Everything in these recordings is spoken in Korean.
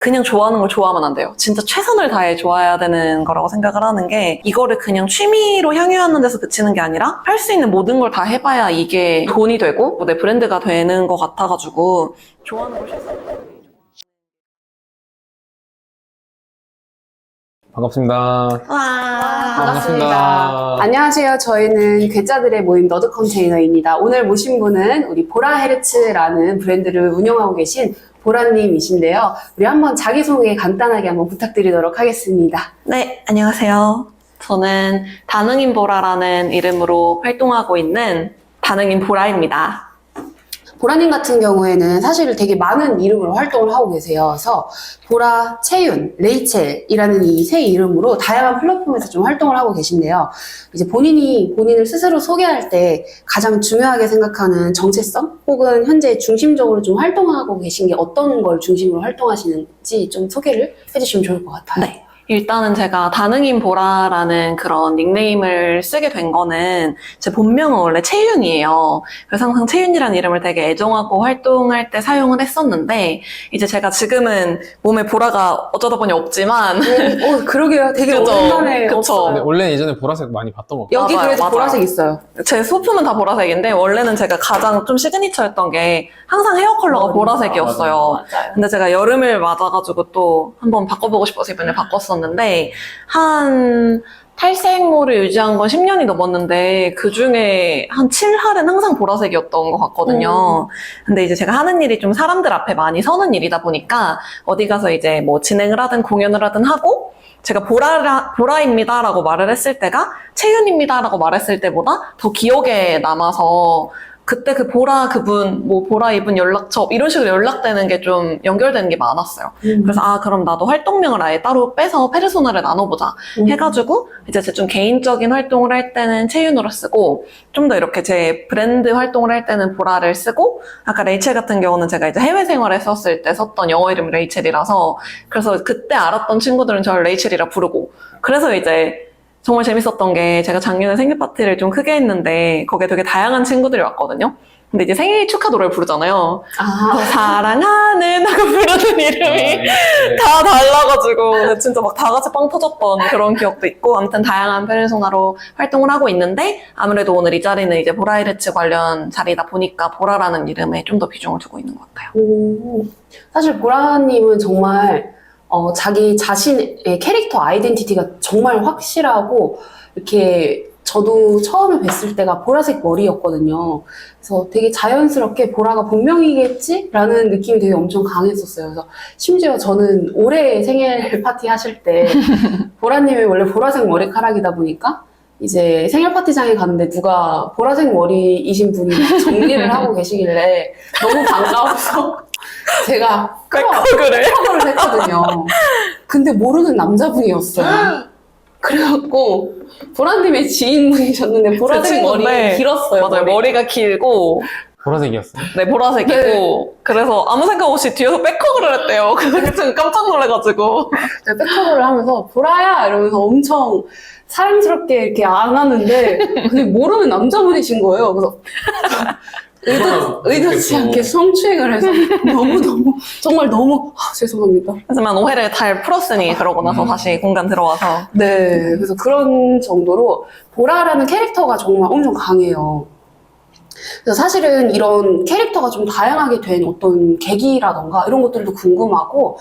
그냥 좋아하는 걸 좋아하면 안 돼요. 진짜 최선을 다해 좋아해야 되는 거라고 생각을 하는 게, 이거를 그냥 취미로 향유하는 데서 그치는 게 아니라 할 수 있는 모든 걸 다 해봐야 이게 돈이 되고 내 브랜드가 되는 것 같아가지고 좋아하는 걸 최선을 다해. 반갑습니다. 와, 반갑습니다. 안녕하세요. 저희는 괴짜들의 모임 너드 컨테이너입니다. 오늘 모신 분은 우리 보라헤르츠라는 브랜드를 운영하고 계신 보라님이신데요. 우리 한번 자기소개 간단하게 한번 부탁드리도록 하겠습니다. 네, 안녕하세요. 저는 다능인 보라라는 이름으로 활동하고 있는 다능인 보라입니다. 보라님 같은 경우에는 사실 되게 많은 이름으로 활동을 하고 계세요. 그래서 보라, 채윤, 레이첼이라는 이 세 이름으로 다양한 플랫폼에서 좀 활동을 하고 계신데요. 이제 본인이 본인을 스스로 소개할 때 가장 중요하게 생각하는 정체성 혹은 현재 중심적으로 좀 활동하고 계신 게 어떤 걸 중심으로 활동하시는지 좀 소개를 해주시면 좋을 것 같아요. 네. 일단은 제가 다능인 보라라는 그런 닉네임을 쓰게 된 거는 제 본명은 원래 채윤이에요. 그래서 항상 채윤이라는 이름을 되게 애정하고 활동할 때 사용을 했었는데, 이제 제가 지금은 몸에 보라가 어쩌다 보니 없지만 그러게요. 되게 그죠? 오랜만에 그쵸. 없어요. 근데 원래 예전에 보라색 많이 봤던 것 같아요. 여기 맞아요, 그래도 맞아요. 보라색 있어요. 제 소품은 다 보라색인데, 원래는 제가 가장 좀 시그니처였던 게 항상 헤어 컬러가 보라색이었어요. 맞아요. 근데 제가 여름을 맞아가지고 또 한번 바꿔보고 싶어서 이번에 바꿨었는데, 한 탈색모를 유지한 건 10년이 넘었는데 그 중에 한 7할은 항상 보라색이었던 것 같거든요. 근데 이제 제가 하는 일이 좀 사람들 앞에 많이 서는 일이다 보니까 어디 가서 이제 뭐 진행을 하든 공연을 하든 하고, 제가 보라입니다라고 말을 했을 때가 채윤입니다라고 말했을 때보다 더 기억에 남아서, 그때 그 보라 그분, 뭐 보라 이분 연락처 이런 식으로 연락되는 게 좀 연결되는 게 많았어요. 그래서 그럼 나도 활동명을 아예 따로 빼서 페르소나를 나눠보자 해가지고 이제 제 좀 개인적인 활동을 할 때는 채윤으로 쓰고, 좀 더 이렇게 제 브랜드 활동을 할 때는 보라를 쓰고, 아까 레이첼 같은 경우는 제가 이제 해외 생활에 썼을 때 썼던 영어 이름 레이첼이라서, 그래서 그때 알았던 친구들은 저를 레이첼이라 부르고, 그래서 이제 정말 재밌었던 게, 제가 작년에 생일 파티를 좀 크게 했는데 거기에 되게 다양한 친구들이 왔거든요. 근데 이제 생일 축하 노래를 부르잖아요. 사랑하는 하고 부르는 이름이 다 달라가지고 진짜 막 다 같이 빵 터졌던 그런 기억도 있고, 아무튼 다양한 페르소나로 활동을 하고 있는데, 아무래도 오늘 이 자리는 이제 보라헤르츠 관련 자리다 보니까 보라라는 이름에 좀 더 비중을 두고 있는 것 같아요. 사실 보라님은 정말 자기 자신의 캐릭터 아이덴티티가 정말 확실하고, 이렇게 저도 처음에 뵀을 때가 보라색 머리였거든요. 그래서 되게 자연스럽게 보라가 본명이겠지라는 느낌이 되게 엄청 강했었어요. 그래서 심지어 저는 올해 생일 파티 하실 때 보라님이 원래 보라색 머리카락이다 보니까 이제 생일 파티장에 갔는데 누가 보라색 머리이신 분이 정리를 하고 계시길래 너무 반가워서 제가 백허그를 했거든요. 근데 모르는 남자분이었어요. 그래갖고 보라님의 지인분이셨는데 보라색 머리 길었어요. 맞아요. 머리가 길고, 보라색이었어요. 네, 보라색이고. 네. 그래서 아무 생각 없이 뒤에서 백허그를 했대요. 그래서 지금 깜짝 놀라가지고. 제가 백허그를 하면서 보라야 이러면서 엄청 사랑스럽게 이렇게 안았는데, 근데 모르는 남자분이신 거예요. 그래서 의도치 않게 성추행을 해서 너무너무 정말 너무 죄송합니다. 하지만 오해를 잘 풀었으니 그러고 나서 다시 공간 들어와서. 네, 그래서 그런 정도로 보라라는 캐릭터가 정말 엄청 강해요. 그래서 사실은 이런 캐릭터가 좀 다양하게 된 어떤 계기라던가 이런 것들도 궁금하고,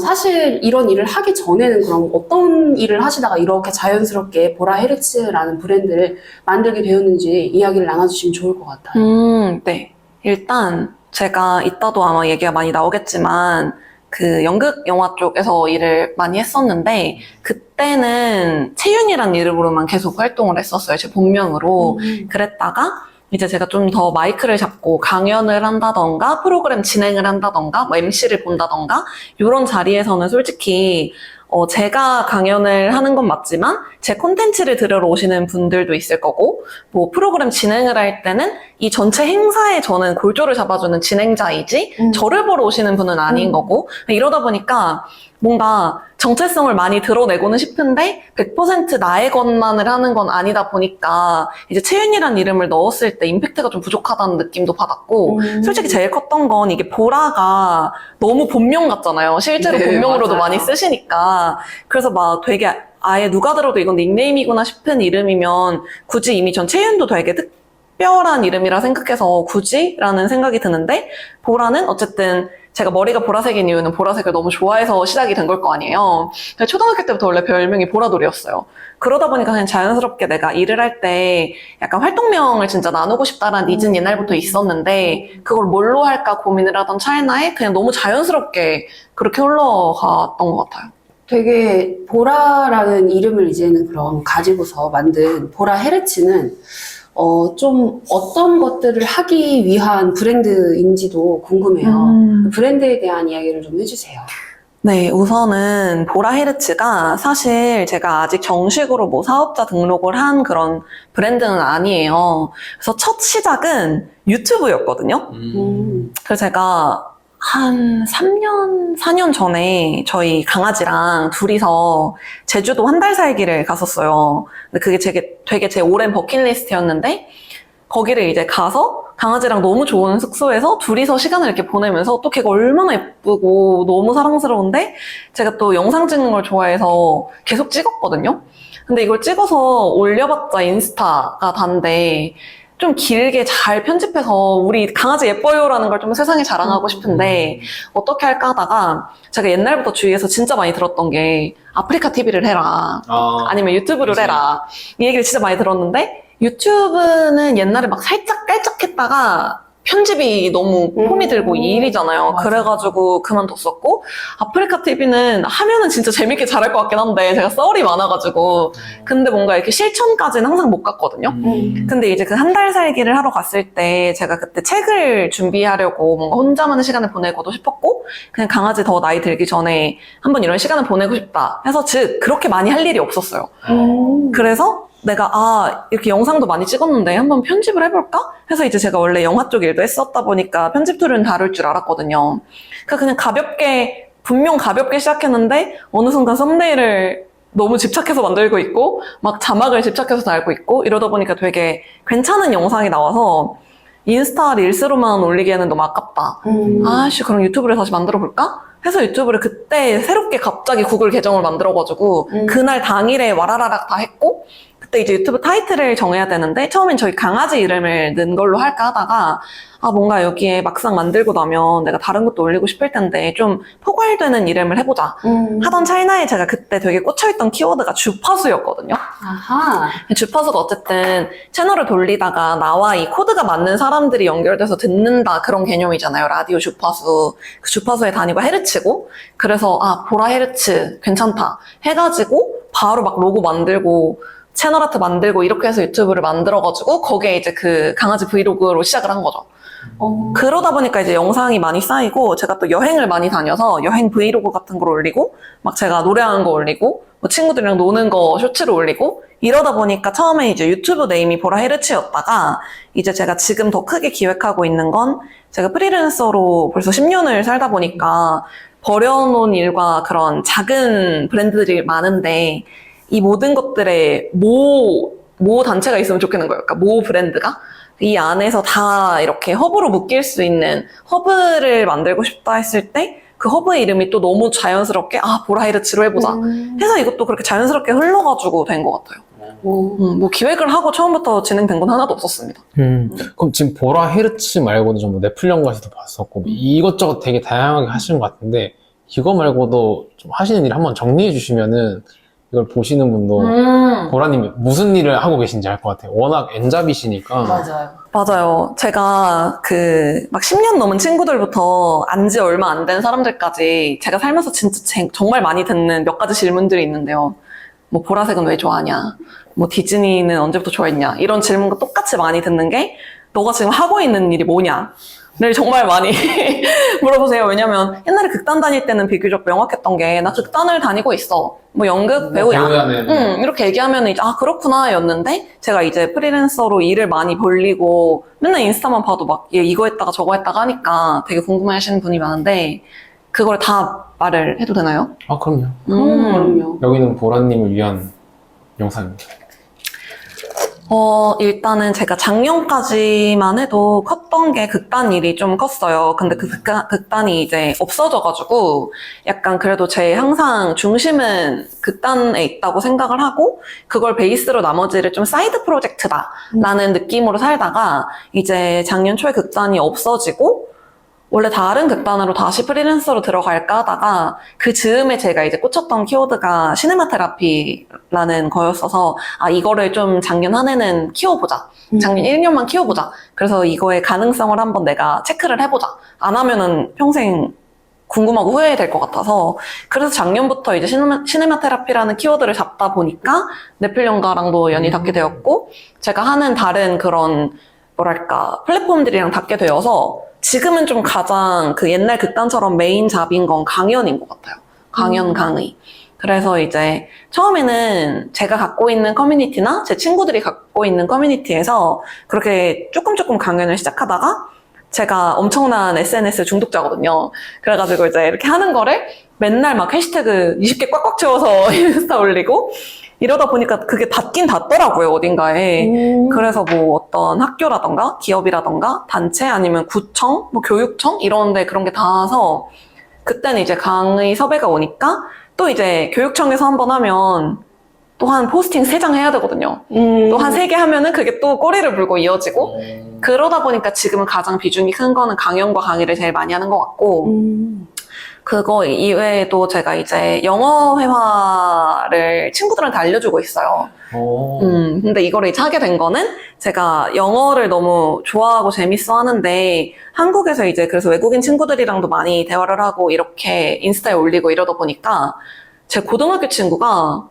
사실 이런 일을 하기 전에는 그럼 어떤 일을 하시다가 이렇게 자연스럽게 보라헤르츠라는 브랜드를 만들게 되었는지 이야기를 나눠주시면 좋을 것 같아요. 네. 일단 제가 이따도 아마 얘기가 많이 나오겠지만, 그 연극 영화 쪽에서 일을 많이 했었는데, 그때는 채윤이라는 이름으로만 계속 활동을 했었어요. 제 본명으로. 그랬다가 이제 제가 좀 더 마이크를 잡고 강연을 한다던가 프로그램 진행을 한다던가 뭐 MC를 본다던가 이런 자리에서는 솔직히 제가 강연을 하는 건 맞지만 제 콘텐츠를 들으러 오시는 분들도 있을 거고, 뭐 프로그램 진행을 할 때는 이 전체 행사에 저는 골조를 잡아주는 진행자이지 저를 보러 오시는 분은 아닌 거고, 이러다 보니까 뭔가 정체성을 많이 드러내고는 싶은데 100% 나의 것만을 하는 건 아니다 보니까 이제 채윤이란 이름을 넣었을 때 임팩트가 좀 부족하다는 느낌도 받았고 솔직히 제일 컸던 건 이게 보라가 너무 본명 같잖아요. 실제로 네, 본명으로도 맞아요. 많이 쓰시니까. 그래서 막 되게 아예 누가 들어도 이건 닉네임이구나 싶은 이름이면 굳이 이미 전 채윤도 되게 특별한 이름이라 생각해서 굳이라는 생각이 드는데 보라는 어쨌든 제가 머리가 보라색인 이유는 보라색을 너무 좋아해서 시작이 된 걸 거 아니에요. 초등학교 때부터 원래 별명이 보라돌이였어요. 그러다 보니까 그냥 자연스럽게 내가 일을 할 때 약간 활동명을 진짜 나누고 싶다라는 니즈는 옛날부터 있었는데 그걸 뭘로 할까 고민을 하던 찰나에 그냥 너무 자연스럽게 그렇게 흘러갔던 것 같아요. 되게 보라라는 이름을 이제는 그럼 가지고서 만든 보라 헤르츠는 좀 어떤 것들을 하기 위한 브랜드인지도 궁금해요. 브랜드에 대한 이야기를 좀 해주세요. 네, 우선은 보라헤르츠가 사실 제가 아직 정식으로 뭐 사업자 등록을 한 그런 브랜드는 아니에요. 그래서 첫 시작은 유튜브였거든요. 그래서 제가 한 3년, 4년 전에 저희 강아지랑 둘이서 제주도 한 달 살기를 갔었어요. 근데 그게 되게 제 오랜 버킷리스트였는데 거기를 이제 가서 강아지랑 너무 좋은 숙소에서 둘이서 시간을 이렇게 보내면서 또 걔가 얼마나 예쁘고 너무 사랑스러운데 제가 또 영상 찍는 걸 좋아해서 계속 찍었거든요. 근데 이걸 찍어서 올려봤자 인스타가 단데 좀 길게 잘 편집해서 우리 강아지 예뻐요라는 걸 좀 세상에 자랑하고 싶은데 어떻게 할까 하다가 제가 옛날부터 주위에서 진짜 많이 들었던 게 아프리카 TV를 해라 아니면 유튜브를 해라 이 얘기를 진짜 많이 들었는데 유튜브는 옛날에 막 살짝 깔짝했다가 편집이 너무 폼이 들고 이 일이잖아요. 맞아. 그래가지고 그만뒀었고 아프리카 TV는 하면은 진짜 재밌게 잘할 것 같긴 한데 제가 썰이 많아가지고 근데 뭔가 이렇게 실천까지는 항상 못 갔거든요. 근데 이제 그 한 달 살기를 하러 갔을 때 제가 그때 책을 준비하려고 뭔가 혼자만의 시간을 보내고도 싶었고 그냥 강아지 더 나이 들기 전에 한번 이런 시간을 보내고 싶다 해서 즉 그렇게 많이 할 일이 없었어요. 그래서 내가 이렇게 영상도 많이 찍었는데 한번 편집을 해볼까? 해서 이제 제가 원래 영화 쪽 일도 했었다 보니까 편집 툴은 다룰 줄 알았거든요. 그러니까 그냥 분명 가볍게 시작했는데 어느 순간 썸네일을 너무 집착해서 만들고 있고 막 자막을 집착해서 달고 있고 이러다 보니까 되게 괜찮은 영상이 나와서 인스타 릴스로만 올리기에는 너무 아깝다. 그럼 유튜브를 다시 만들어 볼까? 해서 유튜브를 그때 새롭게 갑자기 구글 계정을 만들어가지고 그날 당일에 와라라락 다 했고 그때 이제 유튜브 타이틀을 정해야 되는데 처음엔 저희 강아지 이름을 넣은 걸로 할까 하다가 뭔가 여기에 막상 만들고 나면 내가 다른 것도 올리고 싶을 텐데 좀 포괄되는 이름을 해보자 하던 찰나에 제가 그때 되게 꽂혀있던 키워드가 주파수였거든요. 아하. 주파수가 어쨌든 채널을 돌리다가 나와 이 코드가 맞는 사람들이 연결돼서 듣는다 그런 개념이잖아요. 라디오 주파수. 그 주파수의 단위가 헤르츠고 그래서 보라 헤르츠 괜찮다 해가지고 바로 막 로고 만들고 채널 아트 만들고 이렇게 해서 유튜브를 만들어가지고 거기에 이제 그 강아지 브이로그로 시작을 한 거죠. 그러다 보니까 이제 영상이 많이 쌓이고 제가 또 여행을 많이 다녀서 여행 브이로그 같은 걸 올리고 막 제가 노래하는 거 올리고 뭐 친구들이랑 노는 거 쇼츠를 올리고 이러다 보니까 처음에 이제 유튜브 네임이 보라 헤르츠였다가 이제 제가 지금 더 크게 기획하고 있는 건 제가 프리랜서로 벌써 10년을 살다 보니까 버려놓은 일과 그런 작은 브랜드들이 많은데 이 모든 것들에 모 단체가 있으면 좋겠는 거예요. 그러니까 모 브랜드가 이 안에서 다 이렇게 허브로 묶일 수 있는 허브를 만들고 싶다 했을 때 그 허브의 이름이 또 너무 자연스럽게 보라헤르츠로 해보자 해서 이것도 그렇게 자연스럽게 흘러가지고 된 것 같아요. 뭐 기획을 하고 처음부터 진행된 건 하나도 없었습니다. 그럼 지금 보라 헤르츠 말고도 좀 넷플 연구에서도 봤었고 이것저것 되게 다양하게 하시는 것 같은데 이거 말고도 좀 하시는 일 한번 정리해 주시면은 이걸 보시는 분도 보라님이 무슨 일을 하고 계신지 알 것 같아요. 워낙 엔잡이시니까. 맞아요. 제가 막 10년 넘은 친구들부터 안지 얼마 안 된 사람들까지 제가 살면서 진짜 정말 많이 듣는 몇 가지 질문들이 있는데요. 뭐 보라색은 왜 좋아하냐? 뭐 디즈니는 언제부터 좋아했냐? 이런 질문과 똑같이 많이 듣는 게 너가 지금 하고 있는 일이 뭐냐? 를 정말 많이 물어보세요. 왜냐면 옛날에 극단 다닐 때는 비교적 명확했던 게 나 극단을 다니고 있어. 뭐 연극 배우야. 이렇게 얘기하면 이제 그렇구나 였는데 제가 이제 프리랜서로 일을 많이 벌리고 맨날 인스타만 봐도 막 얘 이거 했다가 저거 했다가 하니까 되게 궁금해 하시는 분이 많은데 그걸 다 말을 해도 되나요? 아, 그럼요. 그럼요. 여기는 보라님을 위한 영상입니다. 일단은 제가 작년까지만 해도 컸던 게 극단 일이 좀 컸어요. 근데 그 극단이 이제 없어져가지고 약간 그래도 제 항상 중심은 극단에 있다고 생각을 하고 그걸 베이스로 나머지를 좀 사이드 프로젝트다라는 느낌으로 살다가 이제 작년 초에 극단이 없어지고 원래 다른 극단으로 다시 프리랜서로 들어갈까 하다가 그 즈음에 제가 이제 꽂혔던 키워드가 시네마 테라피라는 거였어서 아 이거를 좀 작년 한 해는 키워보자. 작년 1년만 키워보자. 그래서 이거의 가능성을 한번 내가 체크를 해보자. 안 하면은 평생 궁금하고 후회될 것 같아서 그래서 작년부터 이제 시네마 테라피라는 키워드를 잡다 보니까 넷플연가랑도 연이 닿게 되었고 제가 하는 다른 그런 뭐랄까 플랫폼들이랑 닿게 되어서 지금은 좀 가장 그 옛날 극단처럼 메인 잡인 건 강연인 것 같아요. 강연 강의. 그래서 이제 처음에는 제가 갖고 있는 커뮤니티나 제 친구들이 갖고 있는 커뮤니티에서 그렇게 조금 강연을 시작하다가 제가 엄청난 SNS 중독자거든요. 그래가지고 이제 이렇게 하는 거를 맨날 막 해시태그 20개 꽉꽉 채워서 인스타 올리고 이러다 보니까 그게 닿긴 닿더라고요, 어딘가에. 그래서 뭐 어떤 학교라던가 기업이라던가 단체 아니면 구청, 뭐 교육청 이런데 그런 게 닿아서 그때는 이제 강의 섭외가 오니까 또 이제 교육청에서 한번 하면 또 한 포스팅 3장 해야 되거든요. 또 한 3개 하면은 그게 또 꼬리를 물고 이어지고 그러다 보니까 지금은 가장 비중이 큰 거는 강연과 강의를 제일 많이 하는 것 같고 그거 이외에도 제가 이제 영어 회화를 친구들한테 알려주고 있어요. 근데 이거를 이제 하게 된 거는 제가 영어를 너무 좋아하고 재밌어 하는데 한국에서 이제 그래서 외국인 친구들이랑도 많이 대화를 하고 이렇게 인스타에 올리고 이러다 보니까 제 고등학교 친구가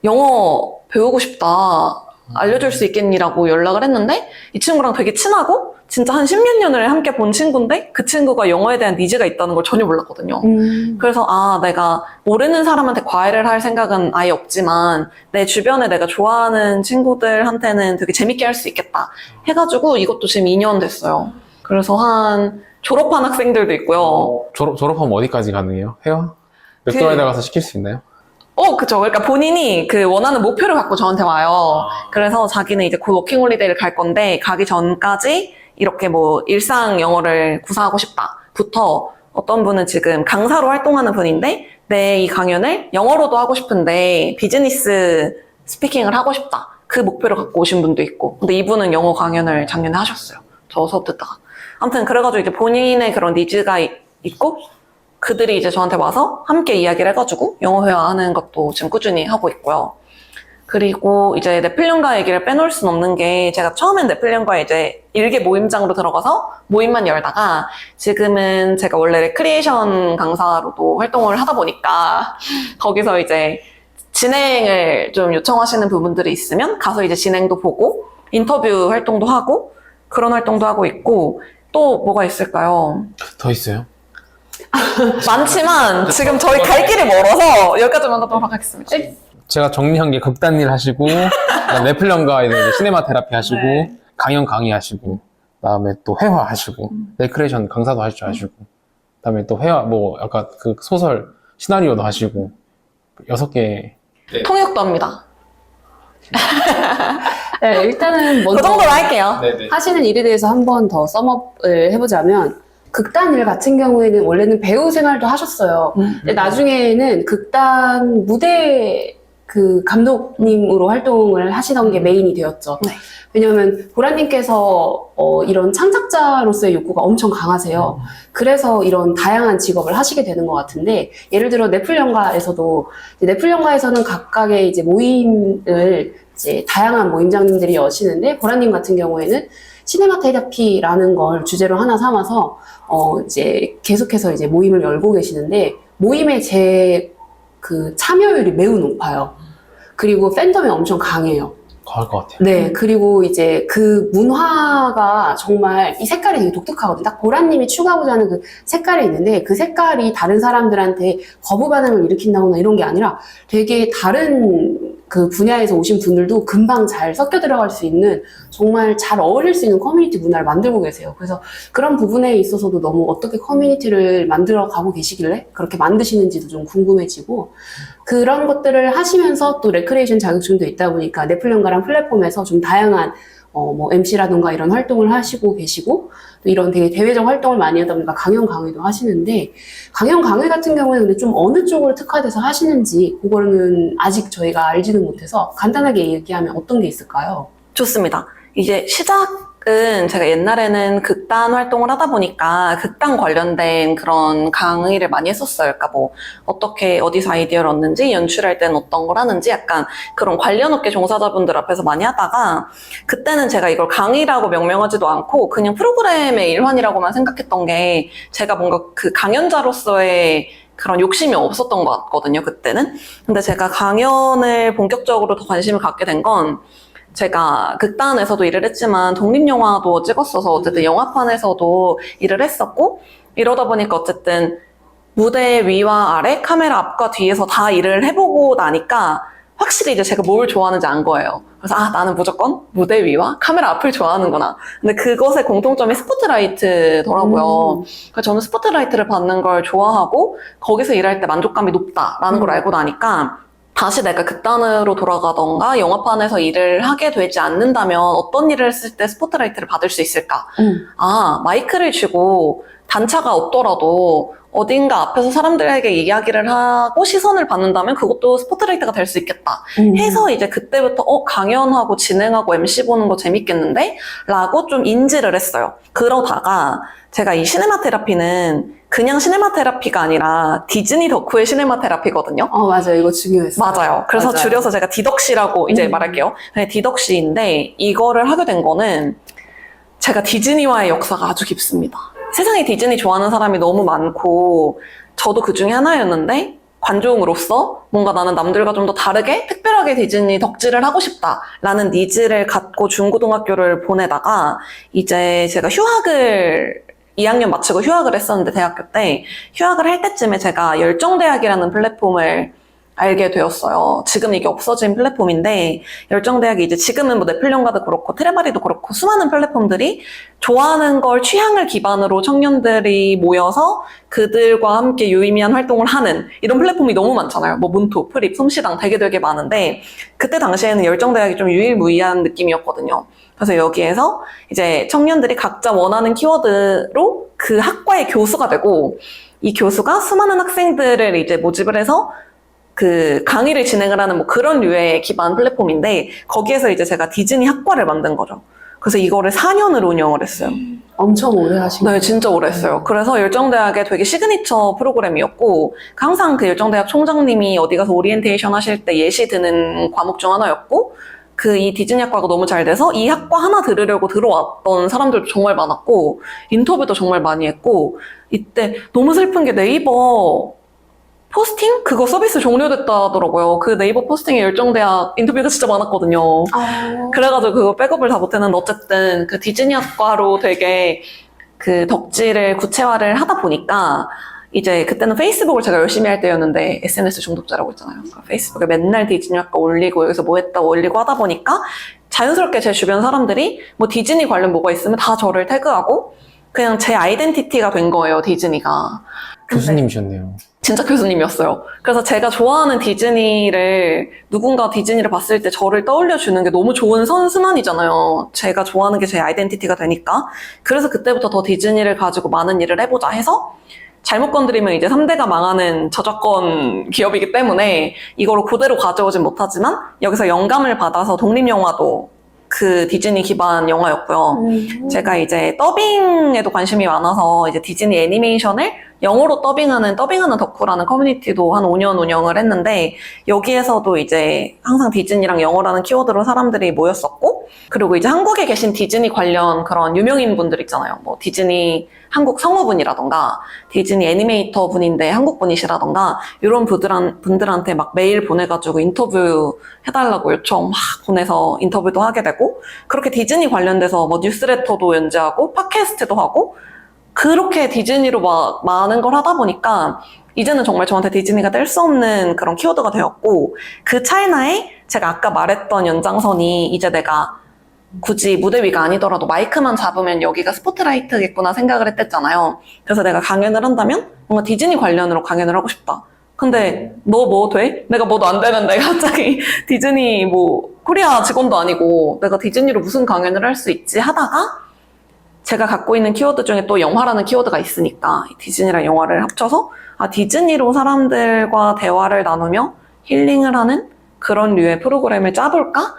영어 배우고 싶다. 알려줄 수 있겠니라고 연락을 했는데 이 친구랑 되게 친하고 진짜 한 10몇 년을 함께 본 친구인데 그 친구가 영어에 대한 니즈가 있다는 걸 전혀 몰랐거든요. 그래서 아 내가 모르는 사람한테 과외를 할 생각은 아예 없지만 내 주변에 내가 좋아하는 친구들한테는 되게 재밌게 할 수 있겠다 해가지고 이것도 지금 2년 됐어요. 그래서 한 졸업한 학생들도 있고요. 졸업하면 어디까지 가능해요? 회화? 몇 그- 개월에 가서 시킬 수 있나요? 그쵸. 그러니까 본인이 그 원하는 목표를 갖고 저한테 와요. 그래서 자기는 이제 곧 워킹홀리데이를 갈 건데 가기 전까지 이렇게 뭐 일상 영어를 구사하고 싶다부터 어떤 분은 지금 강사로 활동하는 분인데 내 이 강연을 영어로도 하고 싶은데 비즈니스 스피킹을 하고 싶다. 그 목표를 갖고 오신 분도 있고. 근데 이분은 영어 강연을 작년에 하셨어요. 저 수업 듣다가. 아무튼 그래가지고 이제 본인의 그런 니즈가 있고 그들이 이제 저한테 와서 함께 이야기를 해가지고 영어 회화하는 것도 지금 꾸준히 하고 있고요. 그리고 이제 넷플연가 얘기를 빼놓을 순 없는 게 제가 처음엔 넷플연가에 이제 일개 모임장으로 들어가서 모임만 열다가 지금은 제가 원래 레크리에이션 강사로도 활동을 하다 보니까 거기서 이제 진행을 좀 요청하시는 부분들이 있으면 가서 이제 진행도 보고 인터뷰 활동도 하고 그런 활동도 하고 있고 또 뭐가 있을까요? 더 있어요? 많지만 지금 저희 갈 길이 멀어서 여기까지만 하도록 하겠습니다. 제가 정리한 게 극단일 하시고 넷플연가에 이제 시네마 테라피 하시고 네. 강연 강의하시고 그다음에 또 회화 하시고 레크레이션 강사도 할 줄 아시고 그다음에 또 회화 뭐 약간 그 소설 시나리오도 하시고 6개 통역도 합니다. 네, 일단은 그 먼저 정도로 할게요. 네네. 하시는 일에 대해서 한 번 더 썸업을 해보자면 극단 일 같은 경우에는 원래는 배우 생활도 하셨어요. 근데 나중에는 극단 무대 그 감독님으로 활동을 하시던 게 메인이 되었죠. 네. 왜냐하면 보라님께서 이런 창작자로서의 욕구가 엄청 강하세요. 그래서 이런 다양한 직업을 하시게 되는 것 같은데 예를 들어 넷플연가에서도 넷플연가에서는 각각의 이제 모임을 이제 다양한 모임장님들이 여시는데 보라님 같은 경우에는 시네마 테라피라는 걸 주제로 하나 삼아서 이제 계속해서 이제 모임을 열고 계시는데 모임의 제 그 참여율이 매우 높아요. 그리고 팬덤이 엄청 강해요. 강할 것 같아요. 네, 그리고 이제 그 문화가 정말 이 색깔이 되게 독특하거든요. 딱 보라님이 추구하고자 하는 그 색깔이 있는데 그 색깔이 다른 사람들한테 거부 반응을 일으킨다거나 이런 게 아니라 되게 다른 그 분야에서 오신 분들도 금방 잘 섞여 들어갈 수 있는 정말 잘 어울릴 수 있는 커뮤니티 문화를 만들고 계세요. 그래서 그런 부분에 있어서도 너무 어떻게 커뮤니티를 만들어 가고 계시길래 그렇게 만드시는지도 좀 궁금해지고 그런 것들을 하시면서 또 레크레이션 자격증도 있다 보니까 넷플연가랑 플랫폼에서 좀 다양한 뭐 MC라든가 이런 활동을 하시고 계시고 또 이런 되게 대외적 활동을 많이 하다 보니까 강연도 하시는데 강연 강의 같은 경우에는 근데 좀 어느 쪽으로 특화돼서 하시는지 그거는 아직 저희가 알지는 못해서 간단하게 얘기하면 어떤 게 있을까요? 좋습니다. 이제 시작은 제가 옛날에는 극단 활동을 하다 보니까 극단 관련된 그런 강의를 많이 했었어요. 그러니까 뭐 어떻게 어디서 아이디어를 얻는지 연출할 때는 어떤 걸 하는지 약간 그런 관련 업계 종사자분들 앞에서 많이 하다가 그때는 제가 이걸 강의라고 명명하지도 않고 그냥 프로그램의 일환이라고만 생각했던 게 제가 뭔가 그 강연자로서의 그런 욕심이 없었던 것 같거든요, 그때는. 근데 제가 강연을 본격적으로 더 관심을 갖게 된 건 제가 극단에서도 일을 했지만 독립영화도 찍었어서 어쨌든 영화판에서도 일을 했었고 이러다 보니까 어쨌든 무대 위와 아래, 카메라 앞과 뒤에서 다 일을 해보고 나니까 확실히 이제 제가 뭘 좋아하는지 안 거예요. 그래서 나는 무조건 무대 위와 카메라 앞을 좋아하는구나. 근데 그것의 공통점이 스포트라이트더라고요. 그래서 저는 스포트라이트를 받는 걸 좋아하고 거기서 일할 때 만족감이 높다라는 걸 알고 나니까 다시 내가 극단으로 돌아가던가 영화판에서 일을 하게 되지 않는다면 어떤 일을 했을 때 스포트라이트를 받을 수 있을까? 마이크를 쥐고 단차가 없더라도 어딘가 앞에서 사람들에게 이야기를 하고 시선을 받는다면 그것도 스포트라이트가 될 수 있겠다. 해서 이제 그때부터 강연하고 진행하고 MC 보는 거 재밌겠는데? 라고 좀 인지를 했어요. 그러다가 제가 이 시네마 테라피는 그냥 시네마 테라피가 아니라 디즈니 덕후의 시네마 테라피거든요. 맞아요. 이거 중요했어요. 맞아요. 그래서 맞아요. 줄여서 제가 디덕시라고 이제 말할게요. 네, 디덕시인데 이거를 하게 된 거는 제가 디즈니와의 역사가 아주 깊습니다. 세상에 디즈니 좋아하는 사람이 너무 많고 저도 그 중에 하나였는데 관종으로서 뭔가 나는 남들과 좀 더 다르게 특별하게 디즈니 덕질을 하고 싶다라는 니즈를 갖고 중고등학교를 보내다가 이제 제가 휴학을 2학년 마치고 휴학을 했었는데 대학교 때 휴학을 할 때쯤에 제가 열정대학이라는 플랫폼을 알게 되었어요. 지금 이게 없어진 플랫폼인데 열정대학이 이제 지금은 뭐 넷플연가도 그렇고 트레바리도 그렇고 수많은 플랫폼들이 좋아하는 걸 취향을 기반으로 청년들이 모여서 그들과 함께 유의미한 활동을 하는 이런 플랫폼이 너무 많잖아요. 뭐 문토, 프립, 솜씨당 되게 많은데 그때 당시에는 열정대학이 좀 유일무이한 느낌이었거든요. 그래서 여기에서 이제 청년들이 각자 원하는 키워드로 그 학과의 교수가 되고 이 교수가 수많은 학생들을 이제 모집을 해서 그 강의를 진행을 하는 뭐 그런 류의 기반 플랫폼인데 거기에서 이제 제가 디즈니 학과를 만든 거죠. 그래서 이거를 4년을 운영을 했어요. 엄청 오래 하신 거예요? 네, 진짜 오래 했어요. 그래서 열정대학의 되게 시그니처 프로그램이었고 항상 그 열정대학 총장님이 어디 가서 오리엔테이션 하실 때 예시 드는 과목 중 하나였고 그 이 디즈니 학과가 너무 잘 돼서 이 학과 하나 들으려고 들어왔던 사람들도 정말 많았고 인터뷰도 정말 많이 했고 이때 너무 슬픈 게 네이버 포스팅? 그거 서비스 종료됐다 하더라고요. 그 네이버 포스팅에 열정대학 인터뷰가 진짜 많았거든요. 그래가지고 그거 백업을 다 못했는데 어쨌든 그 디즈니 학과로 되게 그 덕질을 구체화를 하다 보니까 이제 그때는 페이스북을 제가 열심히 할 때였는데 SNS 중독자라고 했잖아요. 페이스북에 맨날 디즈니 학과 올리고 여기서 뭐 했다 올리고 하다 보니까 자연스럽게 제 주변 사람들이 뭐 디즈니 관련 뭐가 있으면 다 저를 태그하고 그냥 제 아이덴티티가 된 거예요, 디즈니가. 교수님이셨네요. 진짜 교수님이었어요. 그래서 제가 좋아하는 디즈니를 누군가 디즈니를 봤을 때 저를 떠올려주는 게 너무 좋은 선순환이잖아요. 제가 좋아하는 게 제 아이덴티티가 되니까. 그래서 그때부터 더 디즈니를 가지고 많은 일을 해보자 해서 잘못 건드리면 이제 3대가 망하는 저작권 기업이기 때문에 이거를 그대로 가져오진 못하지만 여기서 영감을 받아서 독립영화도 그 디즈니 기반 영화였고요. 제가 이제 더빙에도 관심이 많아서 이제 디즈니 애니메이션을 영어로 더빙하는 덕후라는 커뮤니티도 한 5년 운영을 했는데 여기에서도 이제 항상 디즈니랑 영어라는 키워드로 사람들이 모였었고 그리고 이제 한국에 계신 디즈니 관련 그런 유명인 분들 있잖아요. 뭐 디즈니 한국 성우분이라던가 디즈니 애니메이터 분인데 한국 분이시라던가 이런 분들한테 막 메일 보내가지고 인터뷰 해달라고 요청 막 보내서 인터뷰도 하게 되고 그렇게 디즈니 관련돼서 뭐 뉴스레터도 연재하고 팟캐스트도 하고 그렇게 디즈니로 막 많은 걸 하다 보니까 이제는 정말 저한테 디즈니가 뗄 수 없는 그런 키워드가 되었고 그 찰나에 제가 아까 말했던 연장선이 이제 내가 굳이 무대 위가 아니더라도 마이크만 잡으면 여기가 스포트라이트겠구나 생각을 했댔잖아요. 그래서 내가 강연을 한다면 뭔가 디즈니 관련으로 강연을 하고 싶다. 근데 너 뭐 돼? 내가 뭐도 안 되는데 갑자기 디즈니 뭐 코리아 직원도 아니고 내가 디즈니로 무슨 강연을 할 수 있지 하다가 제가 갖고 있는 키워드 중에 또 영화라는 키워드가 있으니까 디즈니랑 영화를 합쳐서 디즈니로 사람들과 대화를 나누며 힐링을 하는 그런 류의 프로그램을 짜볼까?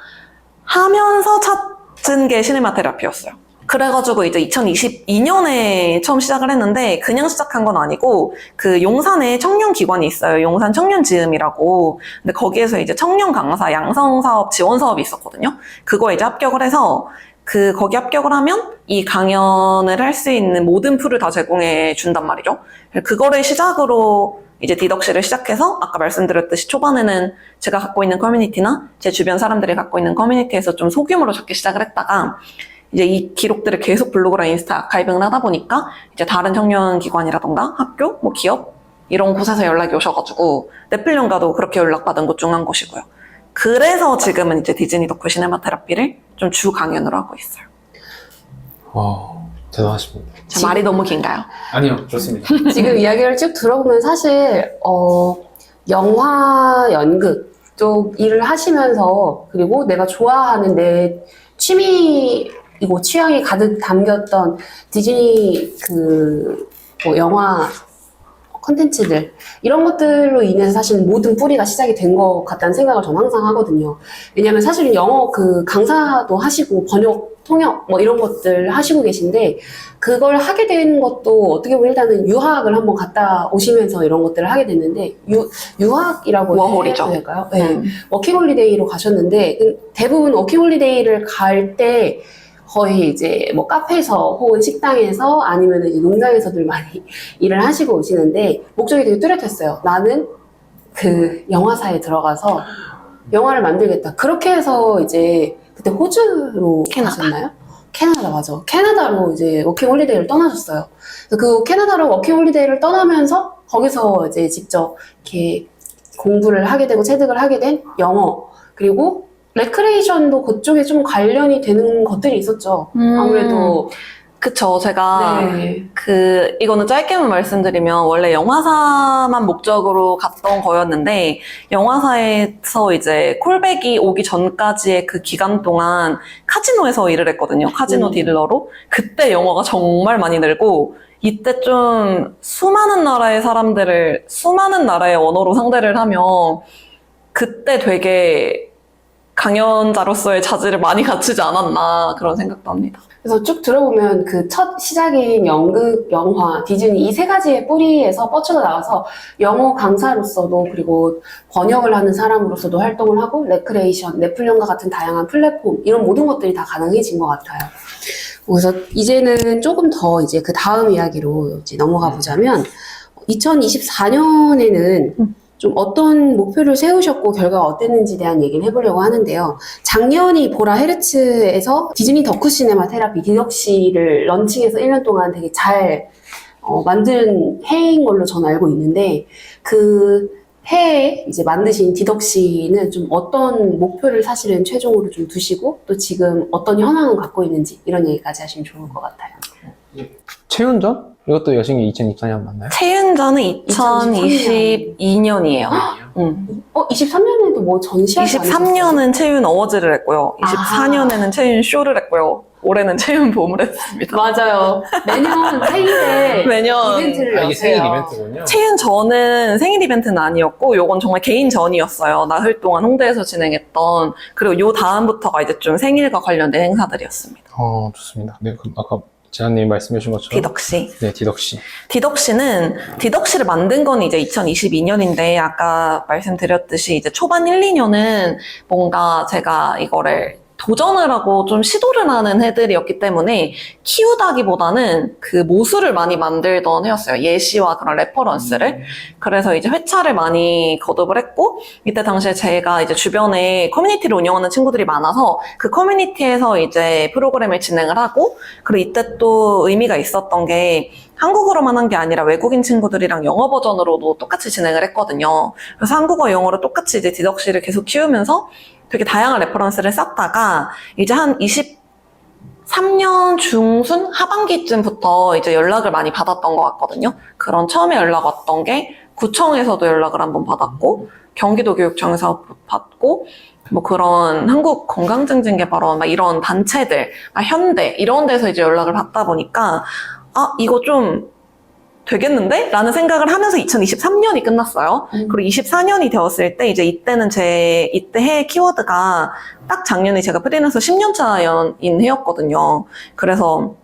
하면서 찾은 게 시네마 테라피였어요. 그래가지고 이제 2022년에 처음 시작을 했는데 그냥 시작한 건 아니고 그 용산에 청년 기관이 있어요. 용산 청년지음이라고. 근데 거기에서 이제 청년 강사 양성 사업 지원 사업이 있었거든요. 그거 이제 합격을 해서 거기 합격을 하면 이 강연을 할 수 있는 모든 풀을 다 제공해 준단 말이죠. 그거를 시작으로 이제 디덕시를 시작해서 아까 말씀드렸듯이 초반에는 제가 갖고 있는 커뮤니티나 제 주변 사람들이 갖고 있는 커뮤니티에서 좀 소규모로 적기 시작을 했다가 이제 이 기록들을 계속 블로그랑 인스타 아카이빙을 하다 보니까 이제 다른 청년 기관이라던가 학교, 뭐 기업 이런 곳에서 연락이 오셔가지고 넷플령과도 그렇게 연락받은 곳 중 한 곳이고요. 그래서 지금은 이제 디즈니 덕후 시네마 테라피를 좀 주 강연으로 하고 있어요. 와, 대단하십니다. 제 말이 너무 긴가요? 아니요, 좋습니다. 지금 이야기를 쭉 들어보면 사실 영화 연극 쪽 일을 하시면서 그리고 내가 좋아하는 내 취미이고 취향이 가득 담겼던 디즈니 뭐 영화 콘텐츠들 이런 것들로 인해서 사실 모든 뿌리가 시작이 된 것 같다는 생각을 저는 항상 하거든요. 왜냐하면 사실은 영어 강사도 하시고 번역, 통역 뭐 이런 것들 하시고 계신데 그걸 하게 된 것도 어떻게 보면 일단은 유학을 한번 갔다 오시면서 이런 것들을 하게 됐는데 유학이라고 워홀이죠. 해도 될까요? 네. 워킹홀리데이로 가셨는데 대부분 워킹홀리데이를 갈 때 거의 이제 뭐 카페에서 혹은 식당에서 아니면 이제 농장에서들 많이 일을 하시고 오시는데 목적이 되게 뚜렷했어요. 나는 그 영화사에 들어가서 영화를 만들겠다. 그렇게 해서 이제 그때 호주로 가셨나요? 캐나다 맞아. 캐나다로 이제 워킹 홀리데이를 떠나셨어요. 그래서 그 캐나다로 워킹 홀리데이를 떠나면서 거기서 이제 직접 이렇게 공부를 하게 되고 체득을 하게 된 영어 그리고 레크레이션도 그쪽에 좀 관련이 되는 것들이 있었죠. 아무래도 그쵸. 제가 네. 이거는 짧게만 말씀드리면 원래 영화사만 목적으로 갔던 거였는데 영화사에서 이제 콜백이 오기 전까지의 그 기간 동안 카지노에서 일을 했거든요. 카지노 딜러로. 그때 영어가 정말 많이 늘고 이때 좀 수많은 나라의 사람들을 수많은 나라의 언어로 상대를 하며 그때 되게 강연자로서의 자질을 많이 갖추지 않았나 그런 생각도 합니다. 그래서 쭉 들어보면 그 첫 시작인 연극, 영화, 디즈니 이 세 가지의 뿌리에서 뻗쳐 나와서 영어 강사로서도 그리고 번역을 하는 사람으로서도 활동을 하고 레크레이션, 넷플릭과 같은 다양한 플랫폼 이런 모든 것들이 다 가능해진 것 같아요. 그래서 이제는 조금 더 이제 그 다음 이야기로 이제 넘어가 보자면 2024년에는 좀 어떤 목표를 세우셨고 결과가 어땠는지에 대한 얘기를 해보려고 하는데요. 작년이 보라 헤르츠에서 디즈니 덕후 시네마 테라피 디덕시를 런칭해서 1년 동안 되게 잘 만든 해인 걸로 저는 알고 있는데 그 해에 이제 만드신 디덕시는 좀 어떤 목표를 사실은 최종으로 좀 두시고 또 지금 어떤 현황을 갖고 있는지 이런 얘기까지 하시면 좋을 것 같아요. 최윤전? 이것도 여신기 2024년 맞나요? 최윤전은 2022년이에요. 23년에도 뭐 전시하지 23년은 채윤 어워즈를 했고요. 24년에는 채윤 쇼를 했고요. 올해는 채윤 봄을 했습니다. 맞아요. 매년 생일에 매년 이벤트를 이게 여세요. 생일 이벤트군요. 채윤 전은 생일 이벤트는 아니었고 요건 정말 개인 전이었어요. 나흘 동안 홍대에서 진행했던 그리고 요 다음부터가 이제 좀 생일과 관련된 행사들이었습니다. 좋습니다. 네, 그럼 아까 재한님이 말씀해 주신 것처럼 디덕시. 네, 디덕시. 디덕시를 만든 건 이제 2022년인데 아까 말씀드렸듯이 이제 초반 1, 2년은 뭔가 제가 이거를 도전을 하고 좀 시도를 하는 해들이었기 때문에 키우다기보다는 그 모수를 많이 만들던 해였어요. 예시와 그런 레퍼런스를. 그래서 이제 회차를 많이 거듭을 했고, 이때 당시에 제가 이제 주변에 커뮤니티를 운영하는 친구들이 많아서 그 커뮤니티에서 이제 프로그램을 진행을 하고, 그리고 이때 또 의미가 있었던 게 한국어로만 한 게 아니라 외국인 친구들이랑 영어 버전으로도 똑같이 진행을 했거든요. 그래서 한국어, 영어로 똑같이 이제 디덕시를 계속 키우면서 되게 다양한 레퍼런스를 쌓다가 이제 한 23년 중순 하반기쯤부터 이제 연락을 많이 받았던 것 같거든요. 그런 처음에 연락 왔던 게 구청에서도 연락을 한번 받았고 경기도교육청에서 받고 뭐 그런 한국건강증진개발원 막 이런 단체들, 현대 이런 데서 이제 연락을 받다 보니까 이거 좀 되겠는데? 라는 생각을 하면서 2023년이 끝났어요. 그리고 24년이 되었을 때 이제 이때는 이때 해 키워드가 딱 작년에 제가 프리랜서 10년차 연인 해였거든요. 그래서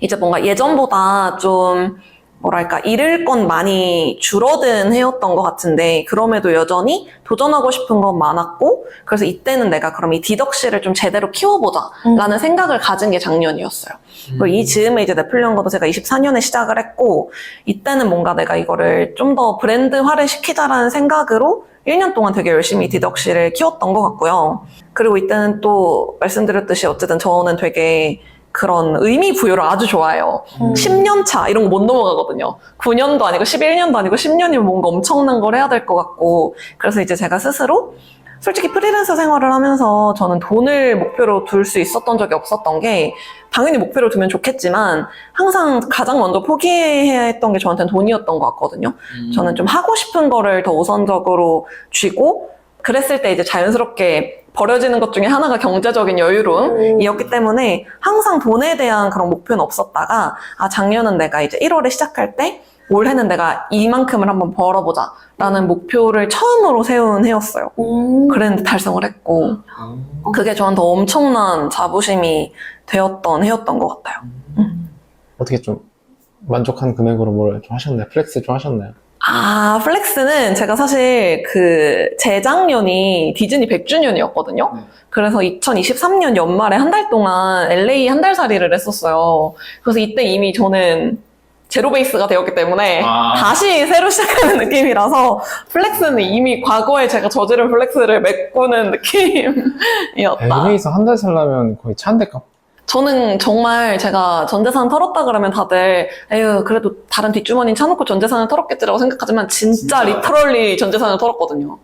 이제 뭔가 예전보다 좀 뭐랄까 잃을 건 많이 줄어든 해였던 것 같은데 그럼에도 여전히 도전하고 싶은 건 많았고 그래서 이때는 내가 그럼 이 디덕실을 좀 제대로 키워보자 라는 생각을 가진 게 작년이었어요. 그리고 이 즈음에 이제 네플리언거도 제가 24년에 시작을 했고 이때는 뭔가 내가 이거를 좀 더 브랜드화를 시키자라는 생각으로 1년 동안 되게 열심히 디덕실을 키웠던 것 같고요. 그리고 이때는 또 말씀드렸듯이 어쨌든 저는 되게 그런 의미 부여를 아주 좋아해요. 10년 차 이런 거 못 넘어가거든요. 9년도 아니고 11년도 아니고 10년이면 뭔가 엄청난 걸 해야 될 것 같고 그래서 이제 제가 스스로 솔직히 프리랜서 생활을 하면서 저는 돈을 목표로 둘 수 있었던 적이 없었던 게 당연히 목표로 두면 좋겠지만 항상 가장 먼저 포기해야 했던 게 저한테는 돈이었던 것 같거든요. 저는 좀 하고 싶은 거를 더 우선적으로 쥐고 그랬을 때 이제 자연스럽게 버려지는 것 중에 하나가 경제적인 여유로움이었기 때문에 항상 돈에 대한 그런 목표는 없었다가 작년은 내가 이제 1월에 시작할 때 올해는 내가 이만큼을 한번 벌어보자 라는 목표를 처음으로 세운 해였어요. 그랬는데 달성을 했고 그게 저한테 엄청난 자부심이 되었던 해였던 것 같아요. 어떻게 좀 만족한 금액으로 뭘 좀 하셨나요? 플렉스 좀 하셨나요? 플렉스는 제가 사실 재작년이 디즈니 100주년이었거든요. 그래서 2023년 연말에 한 달 동안 LA 한 달 살이를 했었어요. 그래서 이때 이미 저는 제로 베이스가 되었기 때문에 다시 새로 시작하는 느낌이라서 플렉스는 이미 과거에 제가 저지른 플렉스를 메꾸는 느낌이었다. LA에서 한 달 살려면 거의 차 한 대 값. 저는 정말 제가 전재산 털었다 그러면 다들 에휴 그래도 다른 뒷주머니 차놓고 전재산을 털었겠지라고 생각하지만 진짜 리터럴리 전재산을 털었거든요.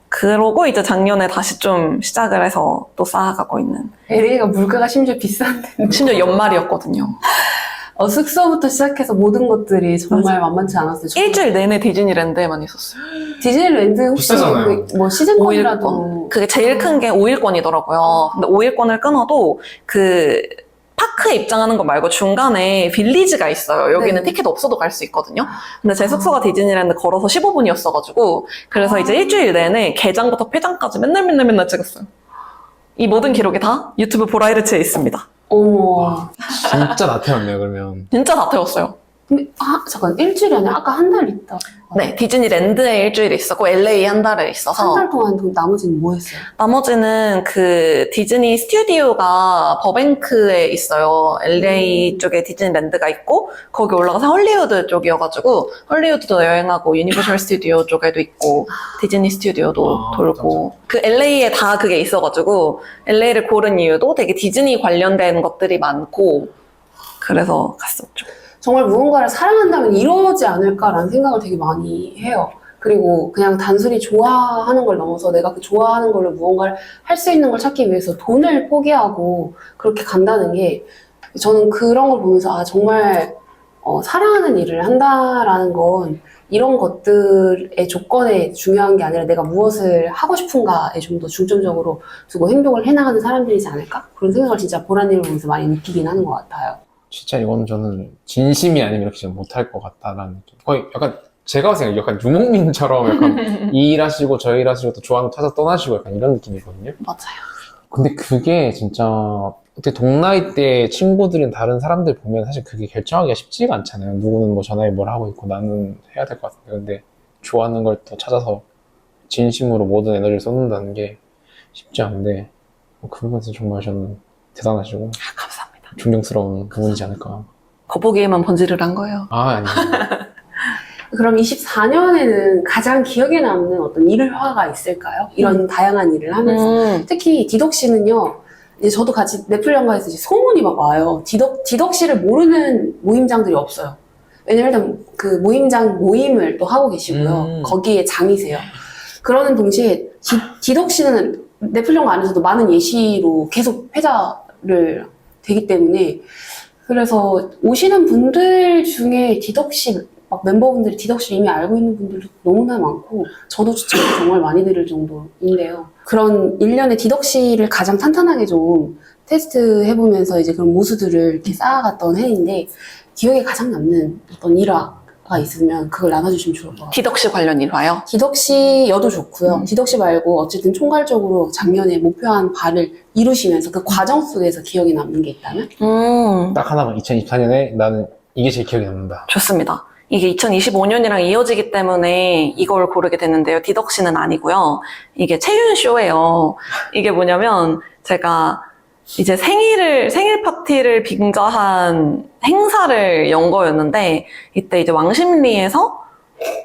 그러고 이제 작년에 다시 좀 시작을 해서 또 쌓아가고 있는. LA가 물가가 심지어 비싼데 심지어 연말이었거든요. 숙소부터 시작해서 모든 것들이 정말 만만치 않았어요. 저는 일주일 내내 디즈니랜드에만 있었어요. 디즈니랜드 혹시 비싸잖아요. 뭐 시즌권이라도 그게 제일 큰 게 5일권이더라고요. 근데 5일권을 끊어도 파크에 입장하는 거 말고 중간에 빌리지가 있어요. 여기는 네. 티켓 없어도 갈 수 있거든요. 근데 제 숙소가 디즈니랜드 걸어서 15분이었어가지고 그래서 이제 일주일 내내 개장부터 폐장까지 맨날 찍었어요. 이 모든 기록이 다 유튜브 보라이르츠에 있습니다. 어머. 진짜 나태웠네요, 그러면. 진짜 다 태웠어요. 근데 잠깐 일주일이 아니라 아까 한 달 있다. 네, 디즈니랜드에 일주일이 있었고 LA 한 달에 있어서 한 달 동안 그럼 나머지는 뭐 했어요? 나머지는 디즈니 스튜디오가 버뱅크에 있어요. LA 쪽에 디즈니랜드가 있고 거기 올라가서 헐리우드 쪽이어가지고 헐리우드도 여행하고 유니버셜 스튜디오 쪽에도 있고 디즈니 스튜디오도 돌고 그 LA에 다 그게 있어가지고 LA를 고른 이유도 되게 디즈니 관련된 것들이 많고 그래서 갔었죠. 정말 무언가를 사랑한다면 이러지 않을까라는 생각을 되게 많이 해요. 그리고 그냥 단순히 좋아하는 걸 넘어서 내가 그 좋아하는 걸로 무언가를 할 수 있는 걸 찾기 위해서 돈을 포기하고 그렇게 간다는 게 저는 그런 걸 보면서 정말 사랑하는 일을 한다라는 건 이런 것들의 조건에 중요한 게 아니라 내가 무엇을 하고 싶은가에 좀 더 중점적으로 두고 행동을 해나가는 사람들이지 않을까? 그런 생각을 진짜 보라님을 보면서 많이 느끼긴 하는 것 같아요. 진짜 이건 저는 진심이 아니면 이렇게 좀 못할 것 같다라는 느낌. 거의 약간 제가 봤을 때 약간 유목민처럼 약간 이 일하시고 저 일하시고 또 좋아하는 거 찾아 떠나시고 약간 이런 느낌이거든요. 맞아요. 근데 그게 진짜 어떻게 동나이대 친구들인 다른 사람들 보면 사실 그게 결정하기가 쉽지가 않잖아요. 누구는 뭐 전화에 뭘 하고 있고 나는 해야 될 것 같은데 근데 좋아하는 걸 또 찾아서 진심으로 모든 에너지를 쏟는다는 게 쉽지 않은데 그것은 정말 저는 대단하시고 감사합니다. 존경스러운 부분이지 않을까. 겉보기에만 번지를 한 거예요. 아니요. 그럼 24년에는 가장 기억에 남는 어떤 일화가 있을까요? 이런 다양한 일을 하면서. 특히 디덕씨는요, 이제 저도 같이 네플리언가에서 이제 소문이 막 와요. 디덕씨를 모르는 모임장들이 없어요. 왜냐면 일단 그 모임을 또 하고 계시고요. 거기에 장이세요. 그러는 동시에 디덕씨는 네플령과 안에서도 많은 예시로 계속 회자를 되기 때문에 그래서 오시는 분들 중에 디덕시 막 멤버분들이 디덕시 이미 알고 있는 분들도 너무나 많고 저도 추천을 정말 많이 드릴 정도인데요. 그런 일련의 디덕시를 가장 탄탄하게 좀 테스트 해보면서 이제 그런 모수들을 이렇게 쌓아갔던 해인데 기억에 가장 남는 어떤 일화가 있으면 그걸 나눠주시면 좋을 것 같아요. 디덕시 관련 일화요? 디덕시여도 좋고요. 디덕시 말고 어쨌든 총괄적으로 작년에 목표한 바를 이루시면서 그 과정 속에서 기억에 남는 게 있다면? 딱 하나만 2024년에 나는 이게 제일 기억에 남는다. 좋습니다. 이게 2025년이랑 이어지기 때문에 이걸 고르게 됐는데요. 디덕시는 아니고요. 이게 채윤쇼예요. 이게 뭐냐면 제가 이제 생일 파티를 빙자한 행사를 연 거였는데 이때 이제 왕십리에서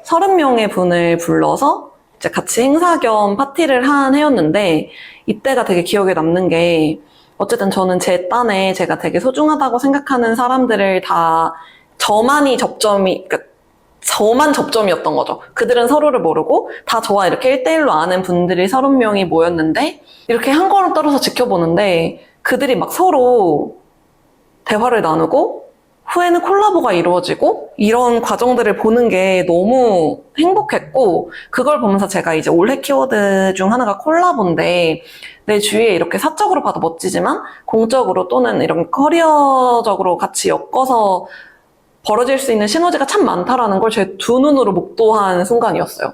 30명의 분을 불러서 이제 같이 행사 겸 파티를 한 해였는데 이때가 되게 기억에 남는 게 어쨌든 저는 제 딴에 제가 되게 소중하다고 생각하는 사람들을 다 저만 접점이었던 거죠. 그들은 서로를 모르고 다 저와 이렇게 1대1로 아는 분들이 30명이 모였는데 이렇게 한 걸음 떨어서 지켜보는데 그들이 막 서로 대화를 나누고 후에는 콜라보가 이루어지고 이런 과정들을 보는 게 너무 행복했고 그걸 보면서 제가 이제 올해 키워드 중 하나가 콜라보인데 내 주위에 이렇게 사적으로 봐도 멋지지만 공적으로 또는 이런 커리어적으로 같이 엮어서 벌어질 수 있는 시너지가 참 많다라는 걸 제 두 눈으로 목도한 순간이었어요.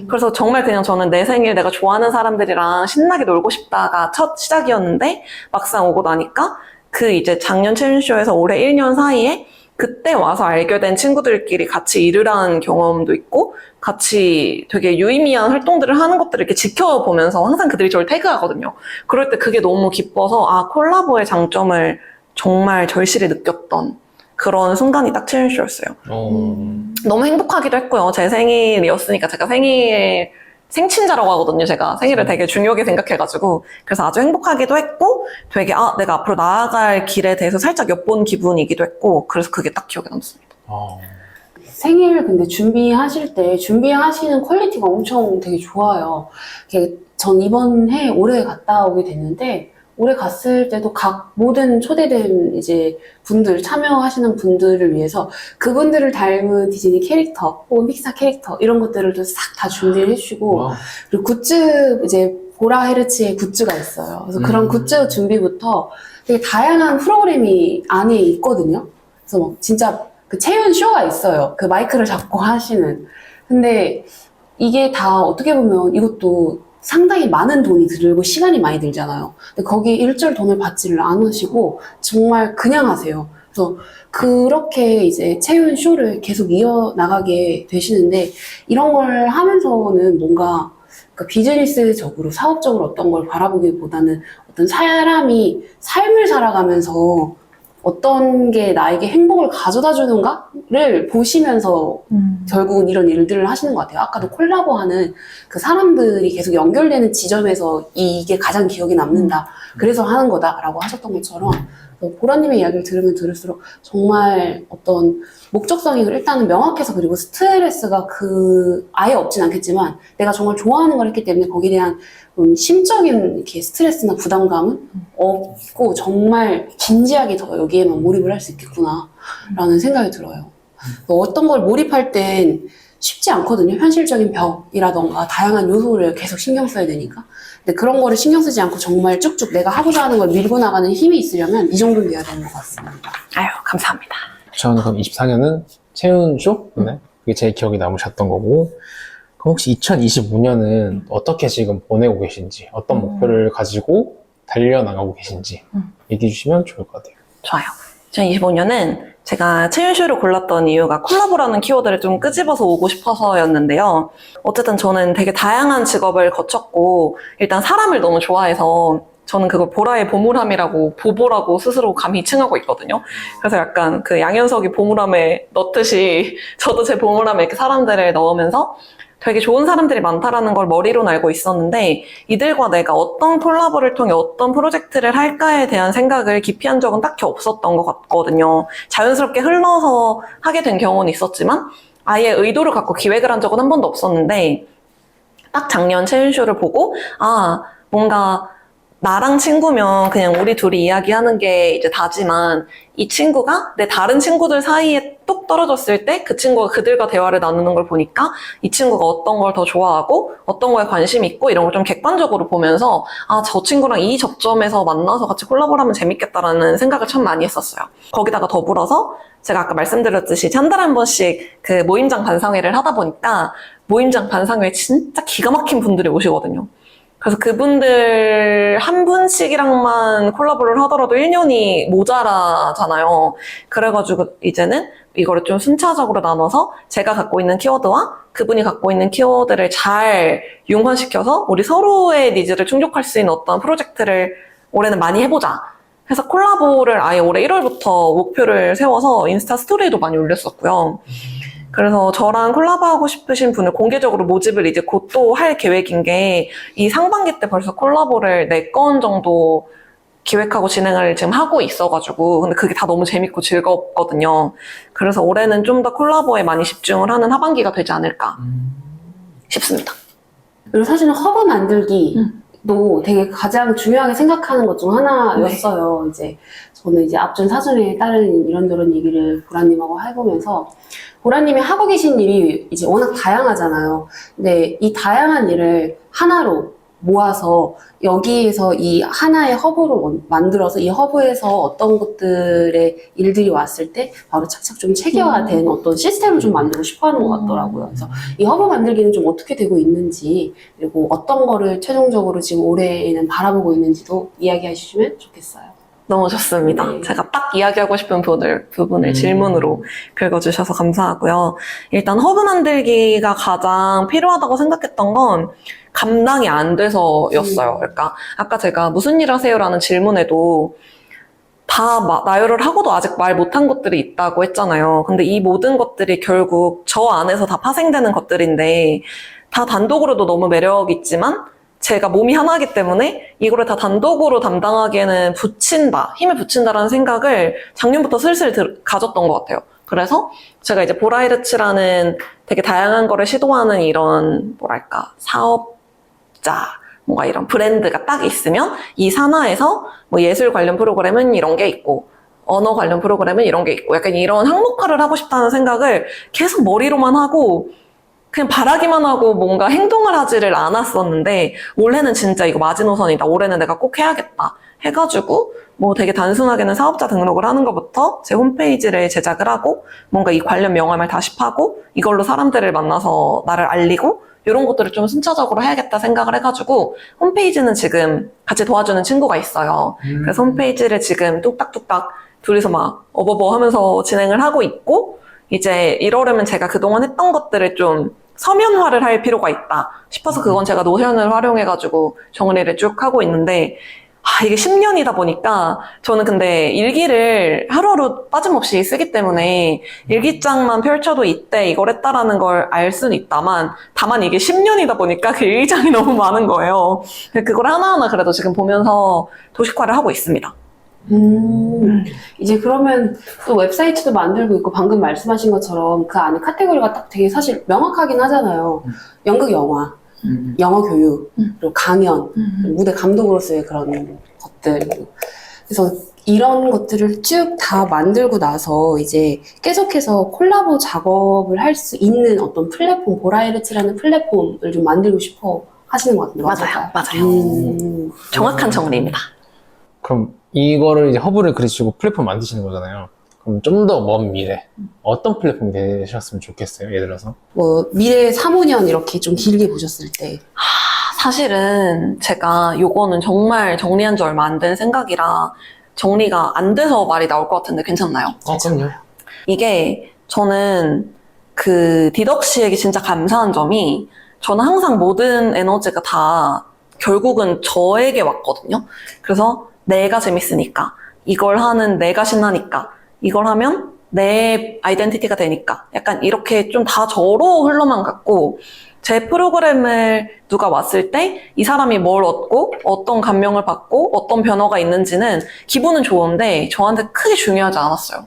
그래서 정말 그냥 저는 내 생일 내가 좋아하는 사람들이랑 신나게 놀고 싶다가 첫 시작이었는데 막상 오고 나니까 그 이제 작년 챌린쇼에서 올해 1년 사이에 그때 와서 알게 된 친구들끼리 같이 일을 한 경험도 있고 같이 되게 유의미한 활동들을 하는 것들을 이렇게 지켜보면서 항상 그들이 저를 태그하거든요. 그럴 때 그게 너무 기뻐서 아 콜라보의 장점을 정말 절실히 느꼈던 그런 순간이 딱 챌린쇼였어요. 너무 행복하기도 했고요. 제 생일이었으니까 제가 생친자라고 하거든요. 제가 생일을 되게 중요하게 생각해가지고 그래서 아주 행복하기도 했고 되게 내가 앞으로 나아갈 길에 대해서 살짝 엿본 기분이기도 했고 그래서 그게 딱 기억에 남습니다. 생일 근데 준비하실 때 준비하시는 퀄리티가 엄청 되게 좋아요. 전 이번 해 올해 갔다 오게 됐는데 올해 갔을 때도 각 모든 초대된 이제 분들, 참여하시는 분들을 위해서 그분들을 닮은 디즈니 캐릭터 혹은 픽사 캐릭터 이런 것들을 싹 다 준비를 해주시고 그리고 굿즈 이제 보라 헤르츠의 굿즈가 있어요. 그래서 그런 굿즈 준비부터 되게 다양한 프로그램이 안에 있거든요. 그래서 막 진짜 그 채윤 쇼가 있어요. 그 마이크를 잡고 하시는. 근데 이게 다 어떻게 보면 이것도 상당히 많은 돈이 들고 시간이 많이 들잖아요. 근데 거기 일절 돈을 받지를 않으시고 정말 그냥 하세요. 그래서 그렇게 이제 채윤 쇼를 계속 이어나가게 되시는데 이런 걸 하면서는 뭔가 그러니까 비즈니스적으로 사업적으로 어떤 걸 바라보기보다는 어떤 사람이 삶을 살아가면서 어떤 게 나에게 행복을 가져다 주는가를 보시면서 결국은 이런 일들을 하시는 것 같아요. 아까도 콜라보하는 그 사람들이 계속 연결되는 지점에서 이게 가장 기억에 남는다. 그래서 하는 거다라고 하셨던 것처럼 보라님의 이야기를 들으면 들을수록 정말 어떤 목적성이 일단은 명확해서 그리고 스트레스가 아예 없진 않겠지만 내가 정말 좋아하는 걸 했기 때문에 거기에 대한 심적인 이렇게 스트레스나 부담감은 없고 정말 진지하게 더 여기에만 몰입을 할 수 있겠구나라는 생각이 들어요. 어떤 걸 몰입할 땐 쉽지 않거든요. 현실적인 벽이라던가 다양한 요소를 계속 신경 써야 되니까. 근데 그런 거를 신경 쓰지 않고 정말 쭉쭉 내가 하고자 하는 걸 밀고 나가는 힘이 있으려면 이 정도는 돼야 되는 것 같습니다. 아유, 감사합니다. 저는 그럼 24년은 채윤쇼? 네. 그게 제일 기억에 남으셨던 거고 그럼 혹시 2025년은 어떻게 지금 보내고 계신지 어떤 목표를 가지고 달려나가고 계신지 얘기해 주시면 좋을 것 같아요. 좋아요. 2025년은 제가 채윤쇼를 골랐던 이유가 콜라보라는 키워드를 좀 끄집어서 오고 싶어서였는데요. 어쨌든 저는 되게 다양한 직업을 거쳤고 일단 사람을 너무 좋아해서 저는 그걸 보라의 보물함이라고 보보라고 스스로 감히 칭하고 있거든요. 그래서 약간 그 양현석이 보물함에 넣듯이 저도 제 보물함에 이렇게 사람들을 넣으면서 되게 좋은 사람들이 많다라는 걸 머리로는 알고 있었는데 이들과 내가 어떤 콜라보를 통해 어떤 프로젝트를 할까에 대한 생각을 깊이 한 적은 딱히 없었던 것 같거든요. 자연스럽게 흘러서 하게 된 경우는 있었지만 아예 의도를 갖고 기획을 한 적은 한 번도 없었는데 딱 작년 채윤쇼를 보고 뭔가 나랑 친구면 그냥 우리 둘이 이야기하는 게 이제 다지만 이 친구가 내 다른 친구들 사이에 뚝 떨어졌을 때 그 친구가 그들과 대화를 나누는 걸 보니까 이 친구가 어떤 걸 더 좋아하고 어떤 거에 관심이 있고 이런 걸 좀 객관적으로 보면서 아, 저 친구랑 이 접점에서 만나서 같이 콜라보를 하면 재밌겠다라는 생각을 참 많이 했었어요. 거기다가 더불어서 제가 아까 말씀드렸듯이 한 달에 한 번씩 그 모임장 반상회를 하다 보니까 모임장 반상회에 진짜 기가 막힌 분들이 오시거든요. 그래서 그분들 한 분씩이랑만 콜라보를 하더라도 1년이 모자라잖아요. 그래가지고 이제는 이거를 좀 순차적으로 나눠서 제가 갖고 있는 키워드와 그분이 갖고 있는 키워드를 잘 융화시켜서 우리 서로의 니즈를 충족할 수 있는 어떤 프로젝트를 올해는 많이 해보자. 해서 콜라보를 아예 올해 1월부터 목표를 세워서 인스타 스토리에도 많이 올렸었고요. 그래서 저랑 콜라보하고 싶으신 분을 공개적으로 모집을 이제 곧 또 할 계획인 게 이 상반기 때 벌써 콜라보를 4건 정도 기획하고 진행을 지금 하고 있어가지고 근데 그게 다 너무 재밌고 즐겁거든요. 그래서 올해는 좀 더 콜라보에 많이 집중을 하는 하반기가 되지 않을까 싶습니다. 그리고 사실은 허브 만들기도 되게 가장 중요하게 생각하는 것 중 하나였어요. 이제 저는 이제 앞전 사전에 다른 이런저런 얘기를 보라님하고 해보면서 보라님이 하고 계신 일이 이제 워낙 다양하잖아요. 근데 이 다양한 일을 하나로 모아서 여기에서 이 하나의 허브로 만들어서 이 허브에서 어떤 것들의 일들이 왔을 때 바로 착착 좀 체계화된 어떤 시스템을 좀 만들고 싶어 하는 것 같더라고요. 그래서 이 허브 만들기는 좀 어떻게 되고 있는지 그리고 어떤 거를 최종적으로 지금 올해에는 바라보고 있는지도 이야기해 주시면 좋겠어요. 너무 좋습니다. 네. 제가 딱 이야기하고 싶은 부분을 질문으로 긁어주셔서 감사하고요. 일단 허브 만들기가 가장 필요하다고 생각했던 건 감당이 안 돼서였어요. 그러니까 아까 제가 무슨 일 하세요라는 질문에도 다 나열을 하고도 아직 말 못한 것들이 있다고 했잖아요. 근데 이 모든 것들이 결국 저 안에서 다 파생되는 것들인데 다 단독으로도 너무 매력 있지만 제가 몸이 하나이기 때문에 이거를 다 단독으로 담당하기에는 힘을 붙인다라는 생각을 작년부터 슬슬 가졌던 것 같아요. 그래서 제가 이제 보라이르츠라는 되게 다양한 거를 시도하는 이런 뭐랄까 사업자 뭔가 이런 브랜드가 딱 있으면 이 산하에서 뭐 예술 관련 프로그램은 이런 게 있고 언어 관련 프로그램은 이런 게 있고 약간 이런 항목화를 하고 싶다는 생각을 계속 머리로만 하고 그냥 바라기만 하고 뭔가 행동을 하지를 않았었는데 올해는 진짜 이거 마지노선이다. 올해는 내가 꼭 해야겠다. 해가지고 뭐 되게 단순하게는 사업자 등록을 하는 것부터 제 홈페이지를 제작을 하고 뭔가 이 관련 명함을 다시 파고 이걸로 사람들을 만나서 나를 알리고 이런 것들을 좀 순차적으로 해야겠다 생각을 해가지고 홈페이지는 지금 같이 도와주는 친구가 있어요. 그래서 홈페이지를 지금 뚝딱뚝딱 둘이서 막 어버버 하면서 진행을 하고 있고 이제 이러려면 제가 그동안 했던 것들을 좀 서면화를 할 필요가 있다 싶어서 그건 제가 노션을 활용해가지고 정리를 쭉 하고 있는데 이게 10년이다 보니까 저는 근데 일기를 하루하루 빠짐없이 쓰기 때문에 일기장만 펼쳐도 이때 이걸 했다라는 걸 알 수는 있다만 다만 이게 10년이다 보니까 그 일기장이 너무 많은 거예요. 그걸 하나하나 그래도 지금 보면서 도식화를 하고 있습니다. 이제 그러면 또 웹사이트도 만들고 있고 방금 말씀하신 것처럼 그 안에 카테고리가 딱 되게 사실 명확하긴 하잖아요. 연극 영화, 영어 교육, 그리고 강연, 그리고 무대 감독으로서의 그런 것들. 그래서 이런 것들을 쭉 다 만들고 나서 이제 계속해서 콜라보 작업을 할 수 있는 어떤 플랫폼, 보라이르츠라는 플랫폼을 좀 만들고 싶어 하시는 것 같은데 맞아요. 정확한 정리입니다. 그럼 이거를 이제 허브를 그리시고 플랫폼 만드시는 거잖아요. 그럼 좀 더 먼 미래 어떤 플랫폼이 되셨으면 좋겠어요? 예를 들어서 뭐 미래 3, 5년 이렇게 좀 길게 보셨을 때 사실은 제가 요거는 정말 정리한 지 얼마 안 된 생각이라 정리가 안 돼서 말이 나올 것 같은데 괜찮나요? 그럼요. 이게 저는 그 디덕 씨에게 진짜 감사한 점이 저는 항상 모든 에너지가 다 결국은 저에게 왔거든요. 그래서 내가 재밌으니까 이걸 하는 내가 신나니까 이걸 하면 내 아이덴티티가 되니까 약간 이렇게 좀 다 저로 흘러만 갔고 제 프로그램을 누가 왔을 때 이 사람이 뭘 얻고 어떤 감명을 받고 어떤 변화가 있는지는 기분은 좋은데 저한테 크게 중요하지 않았어요.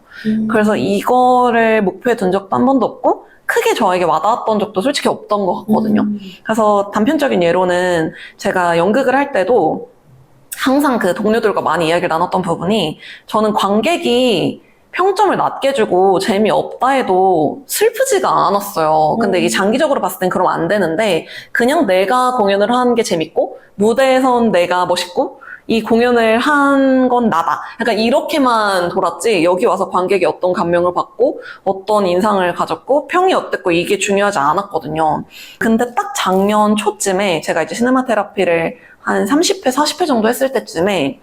그래서 이거를 목표에 둔 적도 한 번도 없고 크게 저에게 와닿았던 적도 솔직히 없던 것 같거든요. 그래서 단편적인 예로는 제가 연극을 할 때도 항상 그 동료들과 많이 이야기를 나눴던 부분이 저는 관객이 평점을 낮게 주고 재미없다 해도 슬프지가 않았어요. 근데 이게 장기적으로 봤을 땐 그러면 안 되는데 그냥 내가 공연을 하는 게 재밌고 무대에선 내가 멋있고 이 공연을 한 건 나다. 약간 이렇게만 돌았지 여기 와서 관객이 어떤 감명을 받고 어떤 인상을 가졌고 평이 어땠고 이게 중요하지 않았거든요. 근데 딱 작년 초쯤에 제가 이제 시네마 테라피를 한 30회, 40회 정도 했을 때쯤에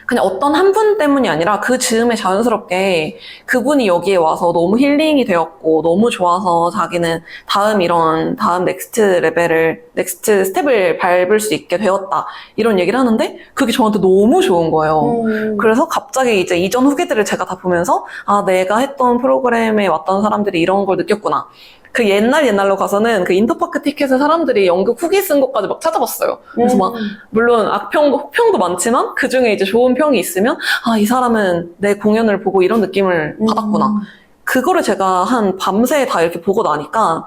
그냥 어떤 한 분 때문이 아니라 그 즈음에 자연스럽게 그분이 여기에 와서 너무 힐링이 되었고 너무 좋아서 자기는 다음 넥스트 레벨을, 넥스트 스텝을 밟을 수 있게 되었다. 이런 얘기를 하는데 그게 저한테 너무 좋은 거예요. 그래서 갑자기 이제 이전 후기들을 제가 다 보면서 아, 내가 했던 프로그램에 왔던 사람들이 이런 걸 느꼈구나. 그 옛날로 가서는 그 인터파크 티켓에 사람들이 연극 후기 쓴 것까지 막 찾아봤어요. 그래서 막, 물론 악평도, 혹평도 많지만 그 중에 이제 좋은 평이 있으면, 아, 이 사람은 내 공연을 보고 이런 느낌을 받았구나. 그거를 제가 한 밤새 다 이렇게 보고 나니까,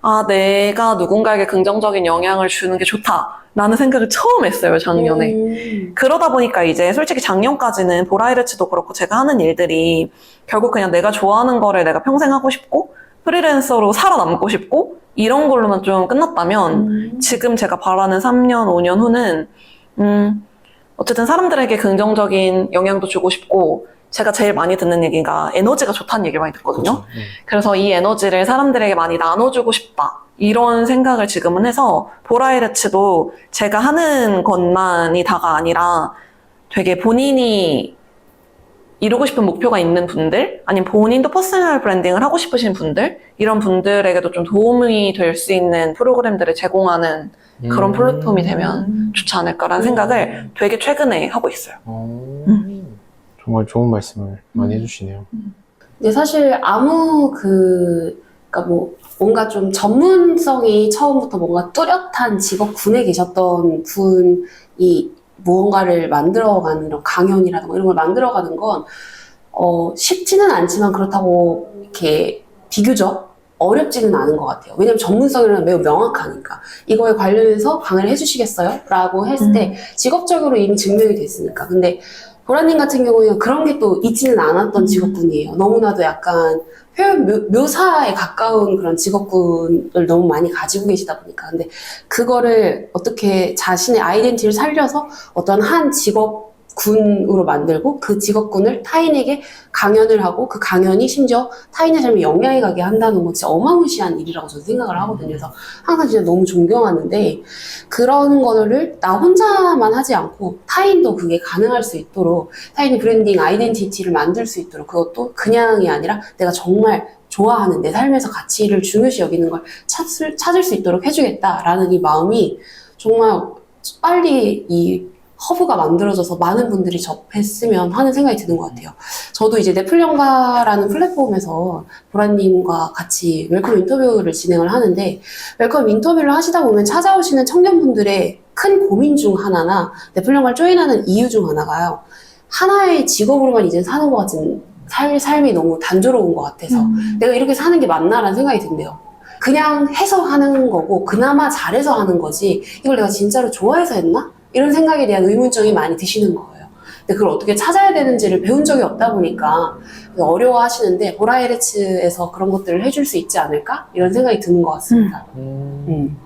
아, 내가 누군가에게 긍정적인 영향을 주는 게 좋다. 라는 생각을 처음 했어요, 작년에. 그러다 보니까 이제 솔직히 작년까지는 보라이르츠도 그렇고 제가 하는 일들이 결국 그냥 내가 좋아하는 거를 내가 평생 하고 싶고, 프리랜서로 살아남고 싶고 이런 걸로만 좀 끝났다면 지금 제가 바라는 3년, 5년 후는 어쨌든 사람들에게 긍정적인 영향도 주고 싶고 제가 제일 많이 듣는 얘기가 에너지가 좋다는 얘기를 많이 듣거든요. 그래서 이 에너지를 사람들에게 많이 나눠주고 싶다. 이런 생각을 지금은 해서 보라이르츠도 제가 하는 것만이 다가 아니라 되게 본인이 이루고 싶은 목표가 있는 분들, 아니면 본인도 퍼스널 브랜딩을 하고 싶으신 분들, 이런 분들에게도 좀 도움이 될 수 있는 프로그램들을 제공하는 그런 플랫폼이 되면 좋지 않을까라는 생각을 되게 최근에 하고 있어요. 정말 좋은 말씀을 많이 해주시네요. 근데 사실 그러니까 뭐, 뭔가 좀 전문성이 처음부터 뭔가 뚜렷한 직업군에 계셨던 분이 무언가를 만들어가는 이런 강연이라든가 이런 걸 만들어가는 건 쉽지는 않지만 그렇다고 이렇게 비교적 어렵지는 않은 것 같아요. 왜냐면 전문성이라는 매우 명확하니까 이거에 관련해서 강의를 해주시겠어요? 라고 했을 때 직업적으로 이미 증명이 됐으니까. 근데 보라님 같은 경우에는 그런 게 또 있지는 않았던 직업군이에요. 너무나도 약간 표현 묘사에 가까운 그런 직업군을 너무 많이 가지고 계시다 보니까. 근데 그거를 어떻게 자신의 아이덴티티를 살려서 어떤 한 직업군으로 만들고 그 직업군을 타인에게 강연을 하고 그 강연이 심지어 타인의 삶에 영향이 가게 한다는 건 진짜 어마무시한 일이라고 저는 생각을 하거든요. 그래서 항상 진짜 너무 존경하는데 그런 거를 나 혼자만 하지 않고 타인도 그게 가능할 수 있도록 타인의 브랜딩 아이덴티티를 만들 수 있도록 그것도 그냥이 아니라 내가 정말 좋아하는 내 삶에서 가치를 중요시 여기는 걸 찾을 수 있도록 해주겠다라는 이 마음이 정말 빨리 이 허브가 만들어져서 많은 분들이 접했으면 하는 생각이 드는 것 같아요. 저도 이제 넷플영가라는 플랫폼에서 보라님과 같이 웰컴 인터뷰를 진행을 하는데 웰컴 인터뷰를 하시다 보면 찾아오시는 청년분들의 큰 고민 중 하나나 넷플영가를 조인하는 이유 중 하나가요. 하나의 직업으로만 이제 사는 것 같은 삶이 너무 단조로운 것 같아서 내가 이렇게 사는 게 맞나라는 생각이 든대요. 그냥 해서 하는 거고 그나마 잘해서 하는 거지 이걸 내가 진짜로 좋아해서 했나? 이런 생각에 대한 의문점이 많이 드시는 거예요. 근데 그걸 어떻게 찾아야 되는지를 배운 적이 없다 보니까 어려워하시는데 보라이르츠에서 그런 것들을 해줄 수 있지 않을까? 이런 생각이 드는 것 같습니다.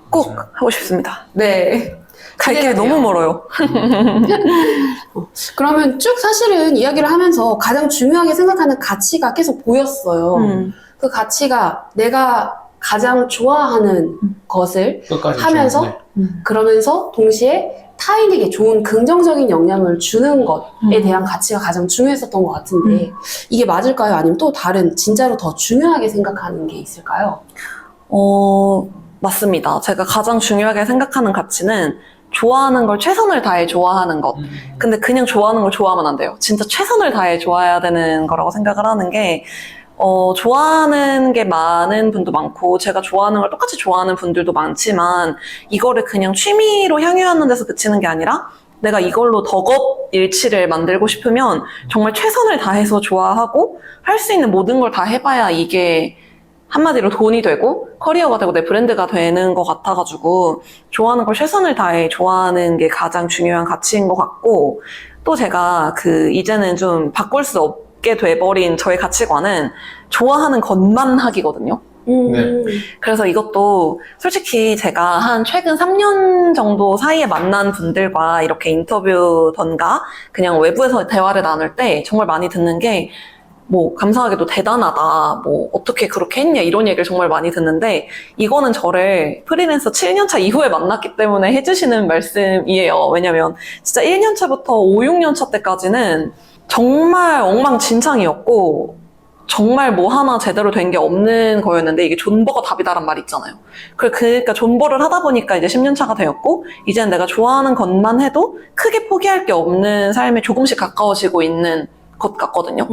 꼭 하고 싶습니다. 네. 갈 길이 기대가 너무 돼요. 멀어요. 그러면 쭉 사실은 이야기를 하면서 가장 중요하게 생각하는 가치가 계속 보였어요. 그 가치가 내가 가장 좋아하는 것을 끝까지 하면서 주셨네. 그러면서 동시에 타인에게 좋은 긍정적인 영향을 주는 것에 대한 가치가 가장 중요했었던 것 같은데 이게 맞을까요? 아니면 또 다른 진짜로 더 중요하게 생각하는 게 있을까요? 맞습니다. 제가 가장 중요하게 생각하는 가치는 좋아하는 걸 최선을 다해 좋아하는 것. 근데 그냥 좋아하는 걸 좋아하면 안 돼요. 진짜 최선을 다해 좋아해야 되는 거라고 생각을 하는 게 좋아하는 게 많은 분도 많고 제가 좋아하는 걸 똑같이 좋아하는 분들도 많지만 이거를 그냥 취미로 향유하는 데서 그치는 게 아니라 내가 이걸로 덕업 일치를 만들고 싶으면 정말 최선을 다해서 좋아하고 할 수 있는 모든 걸 다 해봐야 이게 한마디로 돈이 되고 커리어가 되고 내 브랜드가 되는 것 같아가지고 좋아하는 걸 최선을 다해 좋아하는 게 가장 중요한 가치인 것 같고 또 제가 이제는 좀 바꿀 수 없게 돼버린 저의 가치관은 좋아하는 것만 하기거든요. 네. 그래서 이것도 솔직히 제가 한 최근 3년 정도 사이에 만난 분들과 이렇게 인터뷰던가 그냥 외부에서 대화를 나눌 때 정말 많이 듣는 게 뭐 감사하게도 대단하다, 뭐 어떻게 그렇게 했냐 이런 얘기를 정말 많이 듣는데 이거는 저를 프리랜서 7년차 이후에 만났기 때문에 해주시는 말씀이에요. 왜냐면 진짜 1년차부터 5, 6년차 때까지는 정말 엉망진창이었고 정말 뭐 하나 제대로 된 게 없는 거였는데 이게 존버가 답이다란 말이 있잖아요. 그러니까 존버를 하다 보니까 이제 10년차가 되었고 이제는 내가 좋아하는 것만 해도 크게 포기할 게 없는 삶에 조금씩 가까워지고 있는 것 같거든요.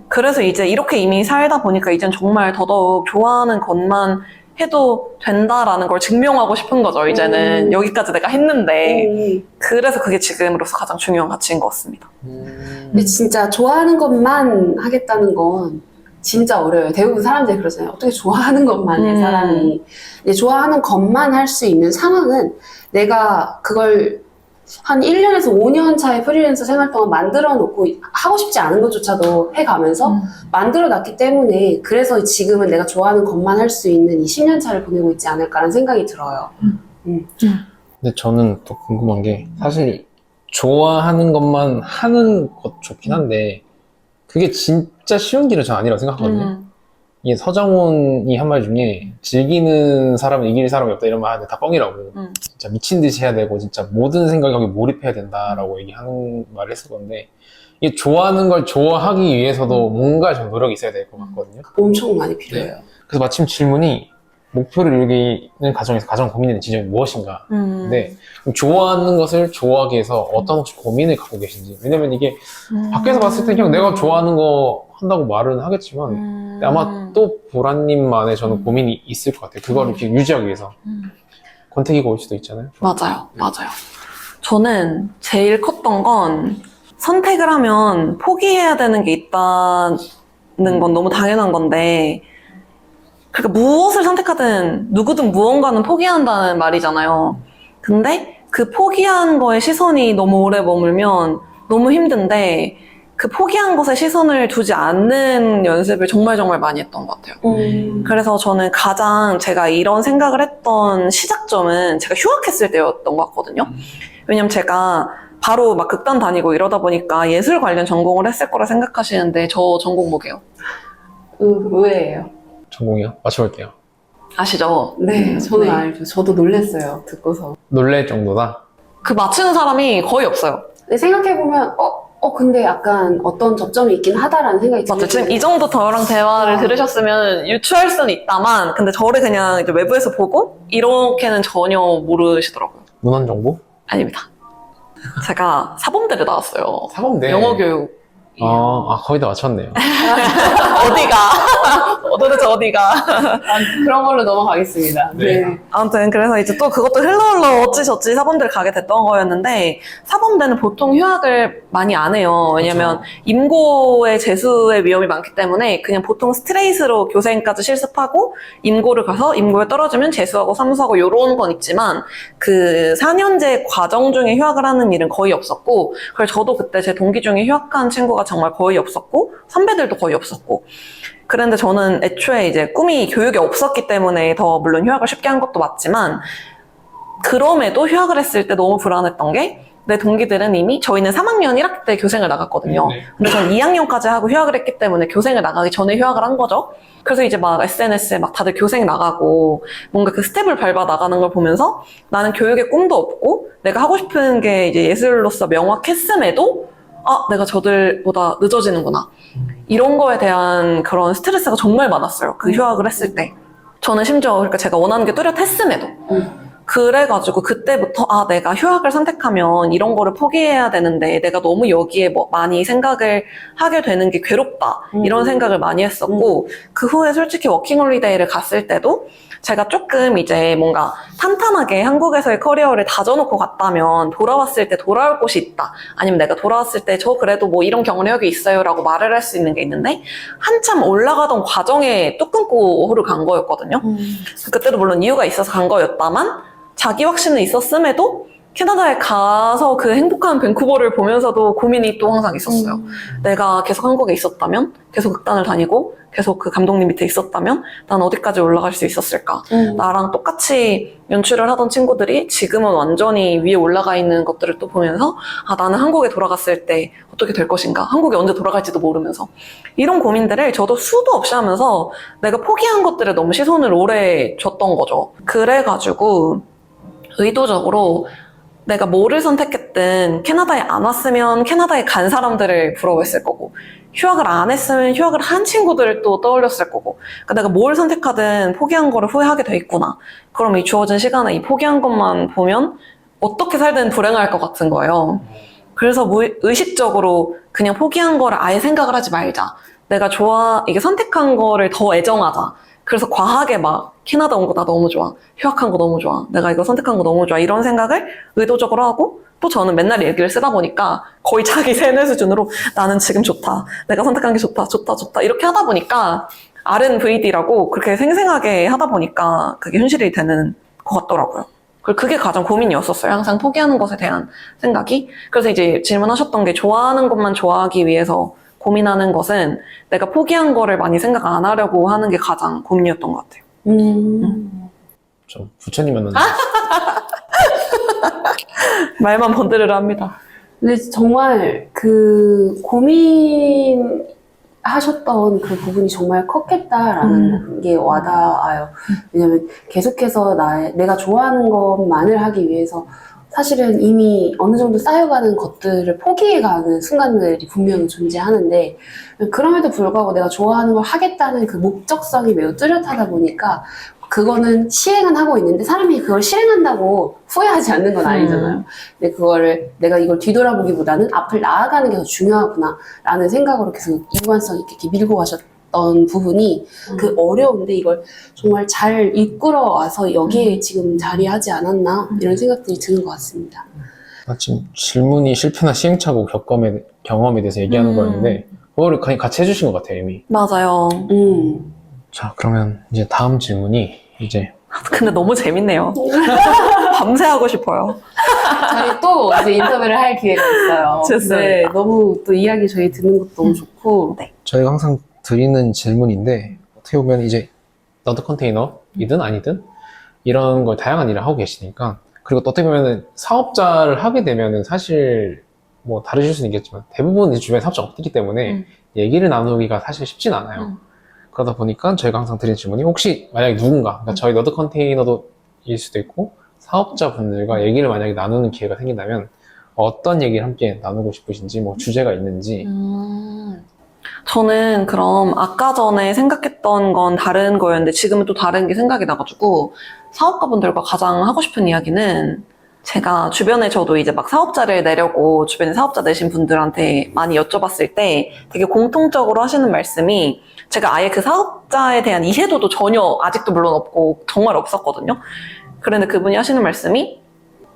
그래서 이제 이렇게 이미 살다 보니까 이젠 정말 더더욱 좋아하는 것만 해도 된다라는 걸 증명하고 싶은 거죠. 이제는 여기까지 내가 했는데 그래서 그게 지금으로서 가장 중요한 가치인 것 같습니다. 근데 진짜 좋아하는 것만 하겠다는 건 진짜 어려워요. 대부분 사람들이 그러잖아요. 어떻게 좋아하는 것만 해, 사람이. 근데 좋아하는 것만 할 수 있는 상황은 내가 그걸 한 1년에서 5년 차의 프리랜서 생활 동안 만들어 놓고 하고 싶지 않은 것조차도 해가면서 만들어 놨기 때문에 그래서 지금은 내가 좋아하는 것만 할 수 있는 이 10년 차를 보내고 있지 않을까라는 생각이 들어요. 근데 저는 또 궁금한 게 사실 좋아하는 것만 하는 것 좋긴 한데 그게 진짜 쉬운 길은 전 아니라고 생각하거든요. 이게 서장훈이 한 말 중에 즐기는 사람은 이길 사람이 없다 이런 말 하는데 다 뻥이라고. 진짜 미친 듯이 해야 되고 진짜 모든 생각에 거기 몰입해야 된다라고 얘기하는 말을 했을 건데 이게 좋아하는 걸 좋아하기 위해서도 뭔가 좀 노력이 있어야 될 것 같거든요. 엄청 많이 필요해요. 그래서 마침 질문이 목표를 이루기는 과정에서 가장 고민되는 지점이 무엇인가. 근데 좋아하는 것을 좋아하기 위해서 어떤 혹시 고민을 갖고 계신지. 왜냐면 이게 밖에서 봤을 때 그냥 내가 좋아하는 거 한다고 말은 하겠지만 아마 또 보라님만의 저는 고민이 있을 것 같아요. 그걸 이렇게 유지하기 위해서. 권태기가 올 수도 있잖아요. 맞아요. 저는 제일 컸던 건 선택을 하면 포기해야 되는 게 있다는 건 너무 당연한 건데 그러니까 무엇을 선택하든 누구든 무언가는 포기한다는 말이잖아요. 근데 그 포기한 거에 시선이 너무 오래 머물면 너무 힘든데 그 포기한 것에 시선을 두지 않는 연습을 정말 많이 했던 것 같아요. 그래서 저는 가장 제가 이런 생각을 했던 시작점은 제가 휴학했을 때였던 것 같거든요. 왜냐면 제가 바로 막 극단 다니고 이러다 보니까 예술 관련 전공을 했을 거라 생각하시는데 저 전공 뭐게요? 의외예요. 전공이요? 맞춰볼게요. 아시죠? 네, 저는 네. 알죠. 저도 놀랐어요. 듣고서. 놀랄 정도다? 그 맞추는 사람이 거의 없어요. 근데 생각해보면 근데 약간 어떤 접점이 있긴 하다라는 생각이 맞죠? 지금 들어요. 이 정도 저랑 대화를 들으셨으면 유추할 수는 있다만 근데 저를 그냥 이제 외부에서 보고 이렇게는 전혀 모르시더라고요. 문헌 정보? 아닙니다. 제가 사범대를 나왔어요. 사범대. 영어 교육. 거의 다 맞췄네요. 어디가? 도대체 어디가? 그런 걸로 넘어가겠습니다. 네. 아무튼 그래서 이제 또 그것도 흘러 어찌저찌 사범대를 가게 됐던 거였는데 사범대는 보통 휴학을 많이 안 해요. 왜냐면 임고의 재수의 위험이 많기 때문에 그냥 보통 스트레이트로 교생까지 실습하고 임고를 가서 임고에 떨어지면 재수하고 사무하고 요런 건 있지만 그 4년제 과정 중에 휴학을 하는 일은 거의 없었고 그래서 저도 그때 제 동기 중에 휴학한 친구가 정말 거의 없었고 선배들도 거의 없었고 그런데 저는 애초에 이제 꿈이 교육에 없었기 때문에 더 물론 휴학을 쉽게 한 것도 맞지만 그럼에도 휴학을 했을 때 너무 불안했던 게 내 동기들은 이미 저희는 3학년 1학기 때 교생을 나갔거든요. 근데 전 2학년까지 하고 휴학을 했기 때문에 교생을 나가기 전에 휴학을 한 거죠. 그래서 이제 막 SNS에 막 다들 교생 나가고 뭔가 그 스텝을 밟아 나가는 걸 보면서 나는 교육의 꿈도 없고 내가 하고 싶은 게 이제 예술로서 명확했음에도 내가 저들보다 늦어지는구나. 이런 거에 대한 그런 스트레스가 정말 많았어요. 그 휴학을 했을 때. 저는 심지어 그러니까 제가 원하는 게 뚜렷했음에도. 그래가지고 그때부터 내가 휴학을 선택하면 이런 거를 포기해야 되는데 내가 너무 여기에 뭐 많이 생각을 하게 되는 게 괴롭다 이런 생각을 많이 했었고 그 후에 솔직히 워킹홀리데이를 갔을 때도 제가 조금 이제 뭔가 탄탄하게 한국에서의 커리어를 다져놓고 갔다면 돌아왔을 때 돌아올 곳이 있다. 아니면 내가 돌아왔을 때 저 그래도 뭐 이런 경력이 있어요 라고 말을 할 수 있는 게 있는데 한참 올라가던 과정에 뚝 끊고 오후를 간 거였거든요. 그때도 물론 이유가 있어서 간 거였다만 자기 확신은 있었음에도 캐나다에 가서 그 행복한 밴쿠버를 보면서도 고민이 또 항상 있었어요. 내가 계속 한국에 있었다면, 계속 극단을 다니고, 계속 그 감독님 밑에 있었다면, 난 어디까지 올라갈 수 있었을까? 나랑 똑같이 연출을 하던 친구들이 지금은 완전히 위에 올라가 있는 것들을 또 보면서, 나는 한국에 돌아갔을 때 어떻게 될 것인가? 한국에 언제 돌아갈지도 모르면서. 이런 고민들을 저도 수도 없이 하면서 내가 포기한 것들에 너무 시선을 오래 줬던 거죠. 그래가지고, 의도적으로 내가 뭐를 선택했든 캐나다에 안 왔으면 캐나다에 간 사람들을 부러워했을 거고 휴학을 안 했으면 휴학을 한 친구들을 또 떠올렸을 거고 그러니까 내가 뭘 선택하든 포기한 거를 후회하게 돼 있구나. 그럼 이 주어진 시간에 이 포기한 것만 보면 어떻게 살든 불행할 것 같은 거예요. 그래서 의식적으로 그냥 포기한 거를 아예 생각을 하지 말자. 내가 이게 선택한 거를 더 애정하자. 그래서 과하게 막 캐나다 온 거 나 너무 좋아. 휴학한 거 너무 좋아. 내가 이거 선택한 거 너무 좋아. 이런 생각을 의도적으로 하고 또 저는 맨날 얘기를 쓰다 보니까 거의 자기 세뇌 수준으로 나는 지금 좋다. 내가 선택한 게 좋다. 좋다. 좋다. 이렇게 하다 보니까 RNVD라고 그렇게 생생하게 하다 보니까 그게 현실이 되는 것 같더라고요. 그리고 그게 가장 고민이었었어요. 항상 포기하는 것에 대한 생각이. 그래서 이제 질문하셨던 게 좋아하는 것만 좋아하기 위해서 고민하는 것은 내가 포기한 거를 많이 생각 안 하려고 하는 게 가장 고민이었던 것 같아요. 저 부처님 만났는데 말만 번들으려 합니다. 근데 정말 그 고민하셨던 그 부분이 정말 컸겠다라는 게 와닿아요. 왜냐면 계속해서 내가 좋아하는 것만을 하기 위해서 사실은 이미 어느 정도 쌓여가는 것들을 포기해가는 순간들이 분명히 존재하는데 그럼에도 불구하고 내가 좋아하는 걸 하겠다는 그 목적성이 매우 뚜렷하다 보니까 그거는 실행은 하고 있는데 사람이 그걸 실행한다고 후회하지 않는 건 아니잖아요. 근데 내가 이걸 뒤돌아보기보다는 앞을 나아가는 게 더 중요하구나 라는 생각으로 계속 일관성 있게 이렇게 밀고 가셨던 부분이 그 어려운데 이걸 정말 잘 이끌어와서 여기에 지금 자리하지 않았나 이런 생각들이 드는 것 같습니다. 지금 질문이 실패나 시행착오 경험에 대해서 얘기하는 거였는데 그거를 그냥 같이 해주신 것 같아요 이미. 맞아요. 자 그러면 이제 다음 질문이 이제 근데 너무 재밌네요. 밤새 하고 싶어요. 저희 또 이제 인터뷰를 할 기회가 있어요. 좋습니다. 네, 너무 또 이야기 저희 듣는 것도 너무 좋고. 네. 저희가 항상 드리는 질문인데 어떻게 보면 이제 너드 컨테이너이든 아니든 이런 걸 다양한 일을 하고 계시니까 그리고 또 어떻게 보면 사업자를 하게 되면은 사실 뭐 다르실 수는 있겠지만 대부분 주변에 사업자가 없기 때문에 얘기를 나누기가 사실 쉽진 않아요. 그러다 보니까 저희가 항상 드리는 질문이 혹시 만약에 누군가 그러니까 저희 너드 컨테이너도 일 수도 있고 사업자분들과 얘기를 만약에 나누는 기회가 생긴다면 어떤 얘기를 함께 나누고 싶으신지 뭐 주제가 있는지. 저는 그럼 아까 전에 생각했던 건 다른 거였는데 지금은 또 다른 게 생각이 나가지고 사업가분들과 가장 하고 싶은 이야기는 제가 주변에 저도 이제 막 사업자를 내려고 주변에 사업자 내신 분들한테 많이 여쭤봤을 때 되게 공통적으로 하시는 말씀이 제가 아예 그 사업자에 대한 이해도도 전혀 아직도 물론 없고 정말 없었거든요. 그런데 그분이 하시는 말씀이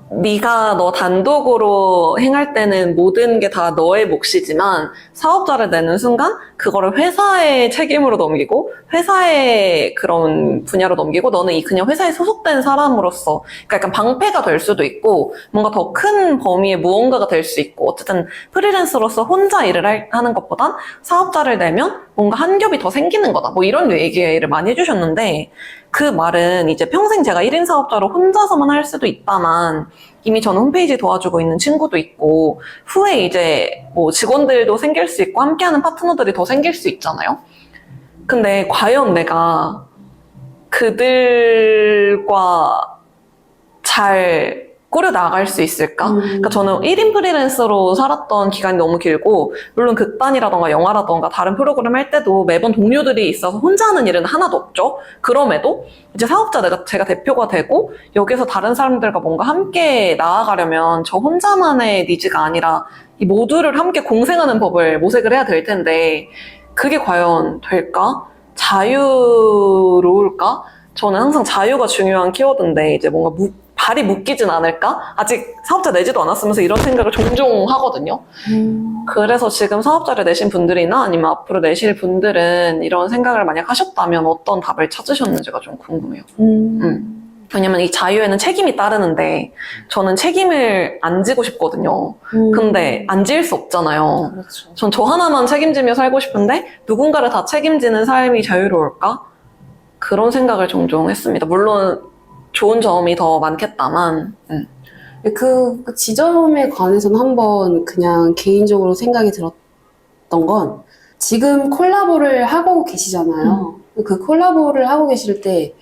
네가 너 단독으로 행할 때는 모든 게 다 너의 몫이지만 사업자를 내는 순간 그거를 회사의 책임으로 넘기고 회사의 그런 분야로 넘기고 너는 그냥 회사에 소속된 사람으로서 그러니까 약간 방패가 될 수도 있고 뭔가 더 큰 범위의 무언가가 될 수 있고 어쨌든 프리랜서로서 혼자 일을 하는 것보단 사업자를 내면 뭔가 한 겹이 더 생기는 거다 뭐 이런 얘기를 많이 해주셨는데 그 말은 이제 평생 제가 1인 사업자로 혼자서만 할 수도 있다만 이미 저는 홈페이지 도와주고 있는 친구도 있고 후에 이제 뭐 직원들도 생길 수 있고 함께하는 파트너들이 더 생길 수 있잖아요. 근데 과연 내가 그들과 잘 꾸려 나갈 수 있을까? 그러니까 저는 1인 프리랜서로 살았던 기간이 너무 길고, 물론 극단이라던가 영화라던가 다른 프로그램 할 때도 매번 동료들이 있어서 혼자 하는 일은 하나도 없죠. 그럼에도 이제 사업자 제가 대표가 되고 여기서 다른 사람들과 뭔가 함께 나아가려면 저 혼자만의 니즈가 아니라 이 모두를 함께 공생하는 법을 모색을 해야 될 텐데 그게 과연 될까? 자유로울까? 저는 항상 자유가 중요한 키워드인데 이제 뭔가 발이 묶이진 않을까? 아직 사업자 내지도 않았으면서 이런 생각을 종종 하거든요. 그래서 지금 사업자를 내신 분들이나 아니면 앞으로 내실 분들은 이런 생각을 만약 하셨다면 어떤 답을 찾으셨는지가 좀 궁금해요. 왜냐면 이 자유에는 책임이 따르는데 저는 책임을 안 지고 싶거든요. 근데 안 지을 수 없잖아요. 그렇죠. 전 저 하나만 책임지며 살고 싶은데 누군가를 다 책임지는 삶이 자유로울까? 그런 생각을 종종 했습니다. 물론 좋은 점이 더 많겠다만 그 지점에 관해서는 한번 그냥 개인적으로 생각이 들었던 건 지금 콜라보를 하고 계시잖아요. 그 콜라보를 하고 계실 때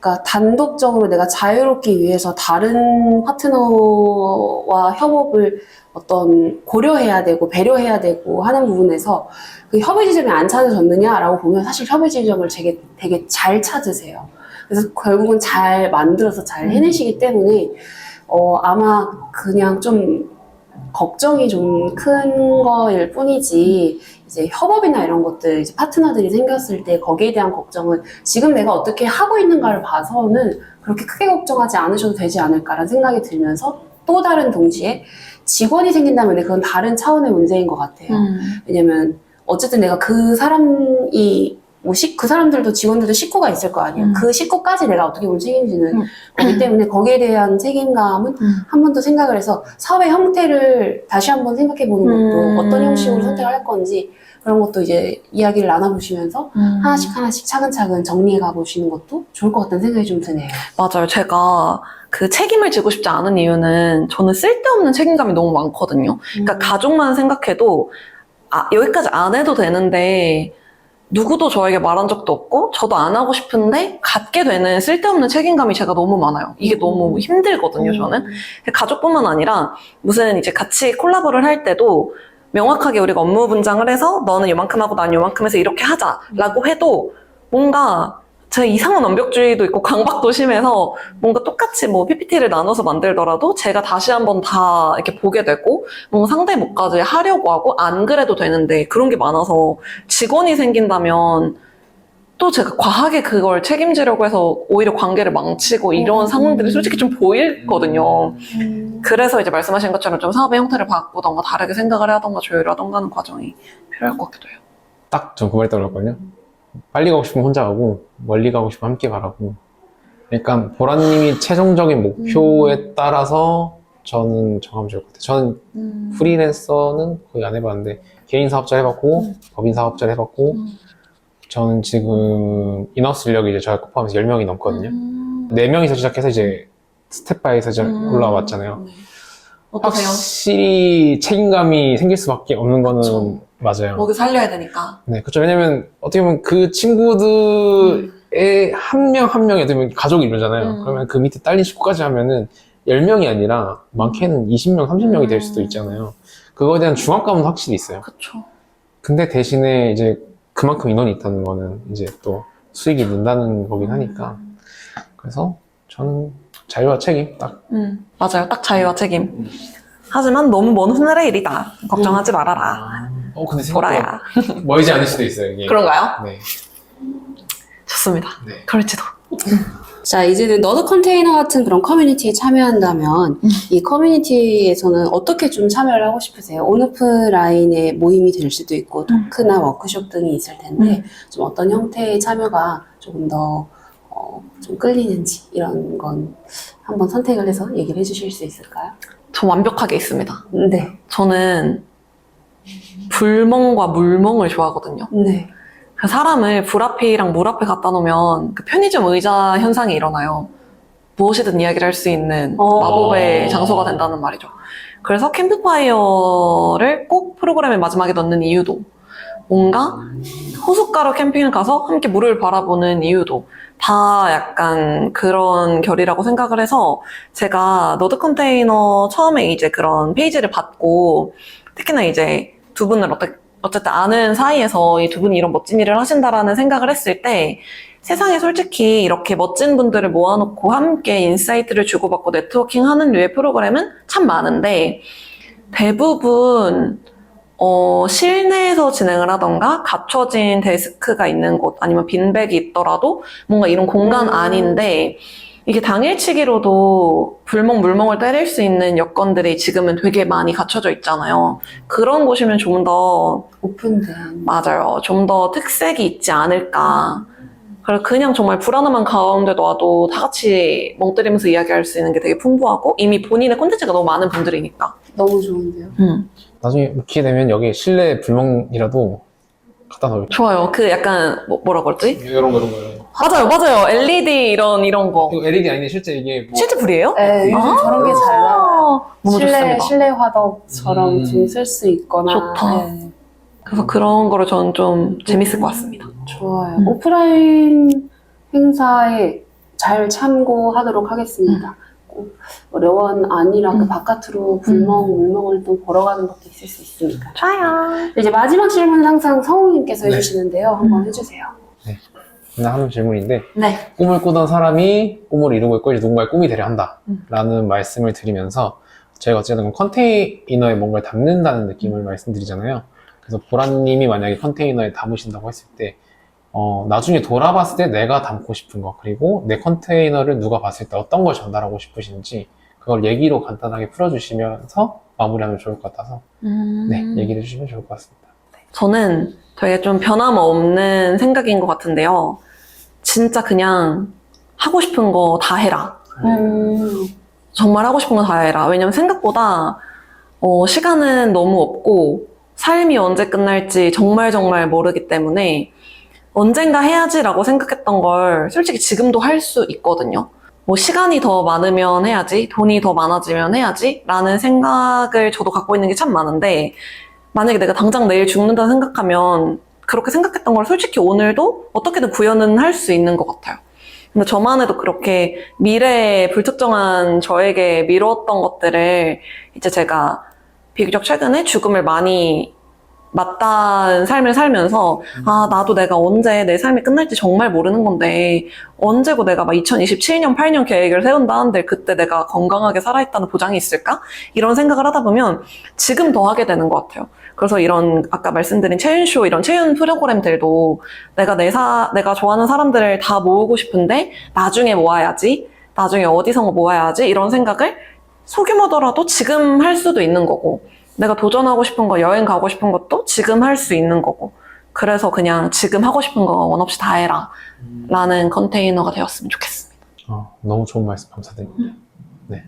그러니까 단독적으로 내가 자유롭기 위해서 다른 파트너와 협업을 어떤 고려해야 되고 배려해야 되고 하는 부분에서 그 협의 지점이 안 찾아졌느냐라고 보면 사실 협의 지점을 되게 잘 찾으세요. 그래서 결국은 잘 만들어서 잘 해내시기 때문에 아마 그냥 좀 걱정이 좀 큰 거일 뿐이지 이제 협업이나 이런 것들 이제 파트너들이 생겼을 때 거기에 대한 걱정은 지금 내가 어떻게 하고 있는가를 봐서는 그렇게 크게 걱정하지 않으셔도 되지 않을까라는 생각이 들면서 또 다른 동시에 직원이 생긴다면 그건 다른 차원의 문제인 것 같아요. 왜냐면 어쨌든 내가 그 사람이 그 사람들도 직원들도 식구가 있을 거 아니에요. 그 식구까지 내가 어떻게 보면 책임지는 거기 때문에 거기에 대한 책임감은 한 번 더 생각을 해서 사업의 형태를 다시 한번 생각해 보는 것도 어떤 형식으로 선택할 건지 그런 것도 이제 이야기를 나눠보시면서 하나씩 차근차근 정리해 가보시는 것도 좋을 것 같다는 생각이 좀 드네요. 맞아요. 제가 그 책임을 지고 싶지 않은 이유는 저는 쓸데없는 책임감이 너무 많거든요. 그러니까 가족만 생각해도 여기까지 안 해도 되는데 누구도 저에게 말한 적도 없고 저도 안 하고 싶은데 갖게 되는 쓸데없는 책임감이 제가 너무 많아요. 이게 너무 힘들거든요, 저는. 가족뿐만 아니라 무슨 이제 같이 콜라보를 할 때도 명확하게 우리가 업무 분장을 해서 너는 요만큼 하고 난 요만큼 해서 이렇게 하자라고 해도 뭔가 제 이상한 완벽주의도 있고 강박도 심해서 뭔가 똑같이 뭐 PPT를 나눠서 만들더라도 제가 다시 한번 다 이렇게 보게 되고 뭔가 상대 몫까지 하려고 하고 안 그래도 되는데 그런 게 많아서 직원이 생긴다면 또 제가 과하게 그걸 책임지려고 해서 오히려 관계를 망치고 이런 상황들이 솔직히 좀 보이거든요. 그래서 이제 말씀하신 것처럼 좀 사업의 형태를 바꾸던가 다르게 생각을 하던가 조율하던가 하는 과정이 필요할 것 같기도 해요. 딱 전 그 말이 떠올랐거든요. 빨리 가고 싶으면 혼자 가고 멀리 가고 싶으면 함께 가라고. 그러니까 보라님이 최종적인 목표에 따라서 저는 정하면 좋을 것 같아요. 저는 프리랜서는 거의 안 해봤는데 개인 사업자 해봤고 법인 사업자 해봤고 저는 지금 인하우스 인력이 이제 저희 포함해서 10명이 넘거든요. 4명이서 시작해서 이제 스텝 바이에서 올라왔잖아요. 네. 어떠세요? 확실히 책임감이 생길 수밖에 없는 거는 그쵸. 맞아요. 먹이 살려야 되니까. 네, 그렇죠. 왜냐면 어떻게 보면 그 친구들의 한 명 한 명이 어떻게 보면 가족이 이러잖아요. 그러면 그 밑에 딸린 식구까지 하면은 10명이 아니라 많게는 20명, 30명이 될 수도 있잖아요. 그거에 대한 중압감은 확실히 있어요. 그쵸. 근데 대신에 이제 그만큼 인원이 있다는 거는 이제 또 수익이 는다는 거긴 하니까. 그래서 저는 자유와 책임 딱. 맞아요. 딱 자유와 책임. 하지만 너무 먼 훗날의 일이다. 걱정하지 말아라. 근데 보라야. 생각보다 멀지 않을 수도 있어요, 이게. 그런가요? 네. 좋습니다. 네. 그럴지도. 자, 이제는 너드 컨테이너 같은 그런 커뮤니티에 참여한다면 이 커뮤니티에서는 어떻게 좀 참여를 하고 싶으세요? 온오프라인의 모임이 될 수도 있고 토크나 워크숍 등이 있을 텐데 좀 어떤 형태의 참여가 조금 더 좀 끌리는지 이런 건 한번 선택을 해서 얘기를 해주실 수 있을까요? 저 완벽하게 있습니다. 네. 저는 불멍과 물멍을 좋아하거든요. 네. 그 사람을 불 앞이랑 물 앞에 갖다 놓으면 그 편의점 의자 현상이 일어나요. 무엇이든 이야기를 할 수 있는 마법의 장소가 된다는 말이죠. 그래서 캠프파이어를 꼭 프로그램의 마지막에 넣는 이유도 뭔가 호숫가로 캠핑을 가서 함께 물을 바라보는 이유도 다 약간 그런 결이라고 생각을 해서 제가 너드 컨테이너 처음에 이제 그런 페이지를 받고 특히나 이제 두 분을 어쨌든 아는 사이에서 이 두 분이 이런 멋진 일을 하신다라는 생각을 했을 때 세상에 솔직히 이렇게 멋진 분들을 모아놓고 함께 인사이트를 주고받고 네트워킹하는 류의 프로그램은 참 많은데 대부분 실내에서 진행을 하던가 갖춰진 데스크가 있는 곳 아니면 빈백이 있더라도 뭔가 이런 공간 안인데 이게 당일치기로도 불멍물멍을 때릴 수 있는 여건들이 지금은 되게 많이 갖춰져 있잖아요. 그런 곳이면 좀 더 오픈된. 맞아요. 좀 더 특색이 있지 않을까. 그리고 그냥 정말 불안함한 가운데 놔도 다 같이 멍 때리면서 이야기할 수 있는 게 되게 풍부하고 이미 본인의 콘텐츠가 너무 많은 분들이니까. 너무 좋은데요. 나중에 기회 되면 여기 실내 불멍이라도 갖다 놓을게요. 좋아요. 그 약간 뭐라 그러지? 이런 거. 맞아요. LED 이런 거. 이거 LED 아닌데 실제 이게 뭐 실제 불이에요? 네, 요즘 아, 저런 게 잘 나와요. 너무 좋습니다. 실내 화덕처럼 음. 좀 쓸 수 있거나. 좋다. 네, 그래서 그런 거를 저는 좀 재밌을 것 같습니다. 좋아요. 오프라인 행사에 잘 참고하도록 하겠습니다. 꼭 려원 아니라 그 바깥으로 물멍을 또 보러 가는 것도 있을 수 있으니까. 좋아요. 이제 마지막 질문은 항상 성우님께서 네. 해주시는데요. 한번 해주세요. 그냥 하는 질문인데 네. 꿈을 꾸던 사람이 꿈을 이루고 있고 이제 누군가의 꿈이 되려 한다 라는 말씀을 드리면서 저희가 어쨌든 컨테이너에 뭔가를 담는다는 느낌을 말씀드리잖아요. 그래서 보라님이 만약에 컨테이너에 담으신다고 했을 때 나중에 돌아봤을 때 내가 담고 싶은 거 그리고 내 컨테이너를 누가 봤을 때 어떤 걸 전달하고 싶으신지 그걸 얘기로 간단하게 풀어주시면서 마무리하면 좋을 것 같아서 네, 얘기를 해주시면 좋을 것 같습니다. 저는 되게 좀 변함없는 생각인 것 같은데요. 진짜 그냥 하고 싶은 거 다 해라. 정말 하고 싶은 거 다 해라. 왜냐면 생각보다 시간은 너무 없고 삶이 언제 끝날지 정말 모르기 때문에 언젠가 해야지라고 생각했던 걸 솔직히 지금도 할 수 있거든요. 뭐 시간이 더 많으면 해야지, 돈이 더 많아지면 해야지 라는 생각을 저도 갖고 있는 게 참 많은데 만약에 내가 당장 내일 죽는다 생각하면 그렇게 생각했던 걸 솔직히 오늘도 어떻게든 구현은 할 수 있는 것 같아요. 근데 저만 해도 그렇게 미래에 불특정한 저에게 미뤘던 것들을 이제 제가 비교적 최근에 죽음을 많이 맞닿은 삶을 살면서 나도 내가 언제 내 삶이 끝날지 정말 모르는 건데 언제고 내가 막 2027년, 8년 계획을 세운다는데 그때 내가 건강하게 살아있다는 보장이 있을까? 이런 생각을 하다 보면 지금 더 하게 되는 것 같아요. 그래서 이런 아까 말씀드린 체윤쇼 이런 체윤 프로그램들도 내가 좋아하는 사람들을 다 모으고 싶은데 나중에 모아야지, 나중에 어디서 모아야지 이런 생각을 소규모더라도 지금 할 수도 있는 거고 내가 도전하고 싶은 거, 여행 가고 싶은 것도 지금 할 수 있는 거고 그래서 그냥 지금 하고 싶은 거 원 없이 다 해라 라는 컨테이너가 되었으면 좋겠습니다. 너무 좋은 말씀 감사드립니다. 네.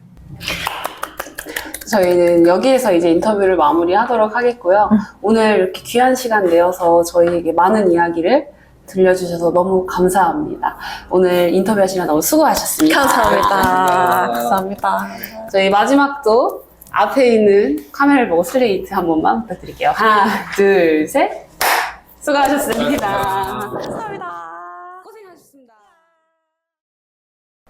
저희는 여기에서 이제 인터뷰를 마무리하도록 하겠고요. 오늘 이렇게 귀한 시간 내어서 저희에게 많은 이야기를 들려주셔서 너무 감사합니다. 오늘 인터뷰 하시면 너무 수고하셨습니다. 감사합니다. 저희 마지막도 앞에 있는 카메라를 보고 슬레이트 한 번만 부탁드릴게요. 하나, 둘, 셋. 수고하셨습니다. 감사합니다. 고생하셨습니다.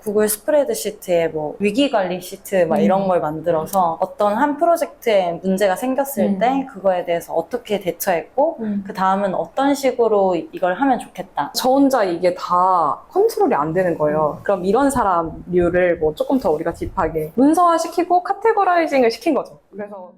구글 스프레드시트에 뭐 위기관리 시트 막 이런 걸 만들어서 어떤 한 프로젝트에 문제가 생겼을 때 그거에 대해서 어떻게 대처했고 그 다음은 어떤 식으로 이걸 하면 좋겠다. 저 혼자 이게 다 컨트롤이 안 되는 거예요. 그럼 이런 사람류를 뭐 조금 더 우리가 딥하게 문서화 시키고 카테고라이징을 시킨 거죠. 그래서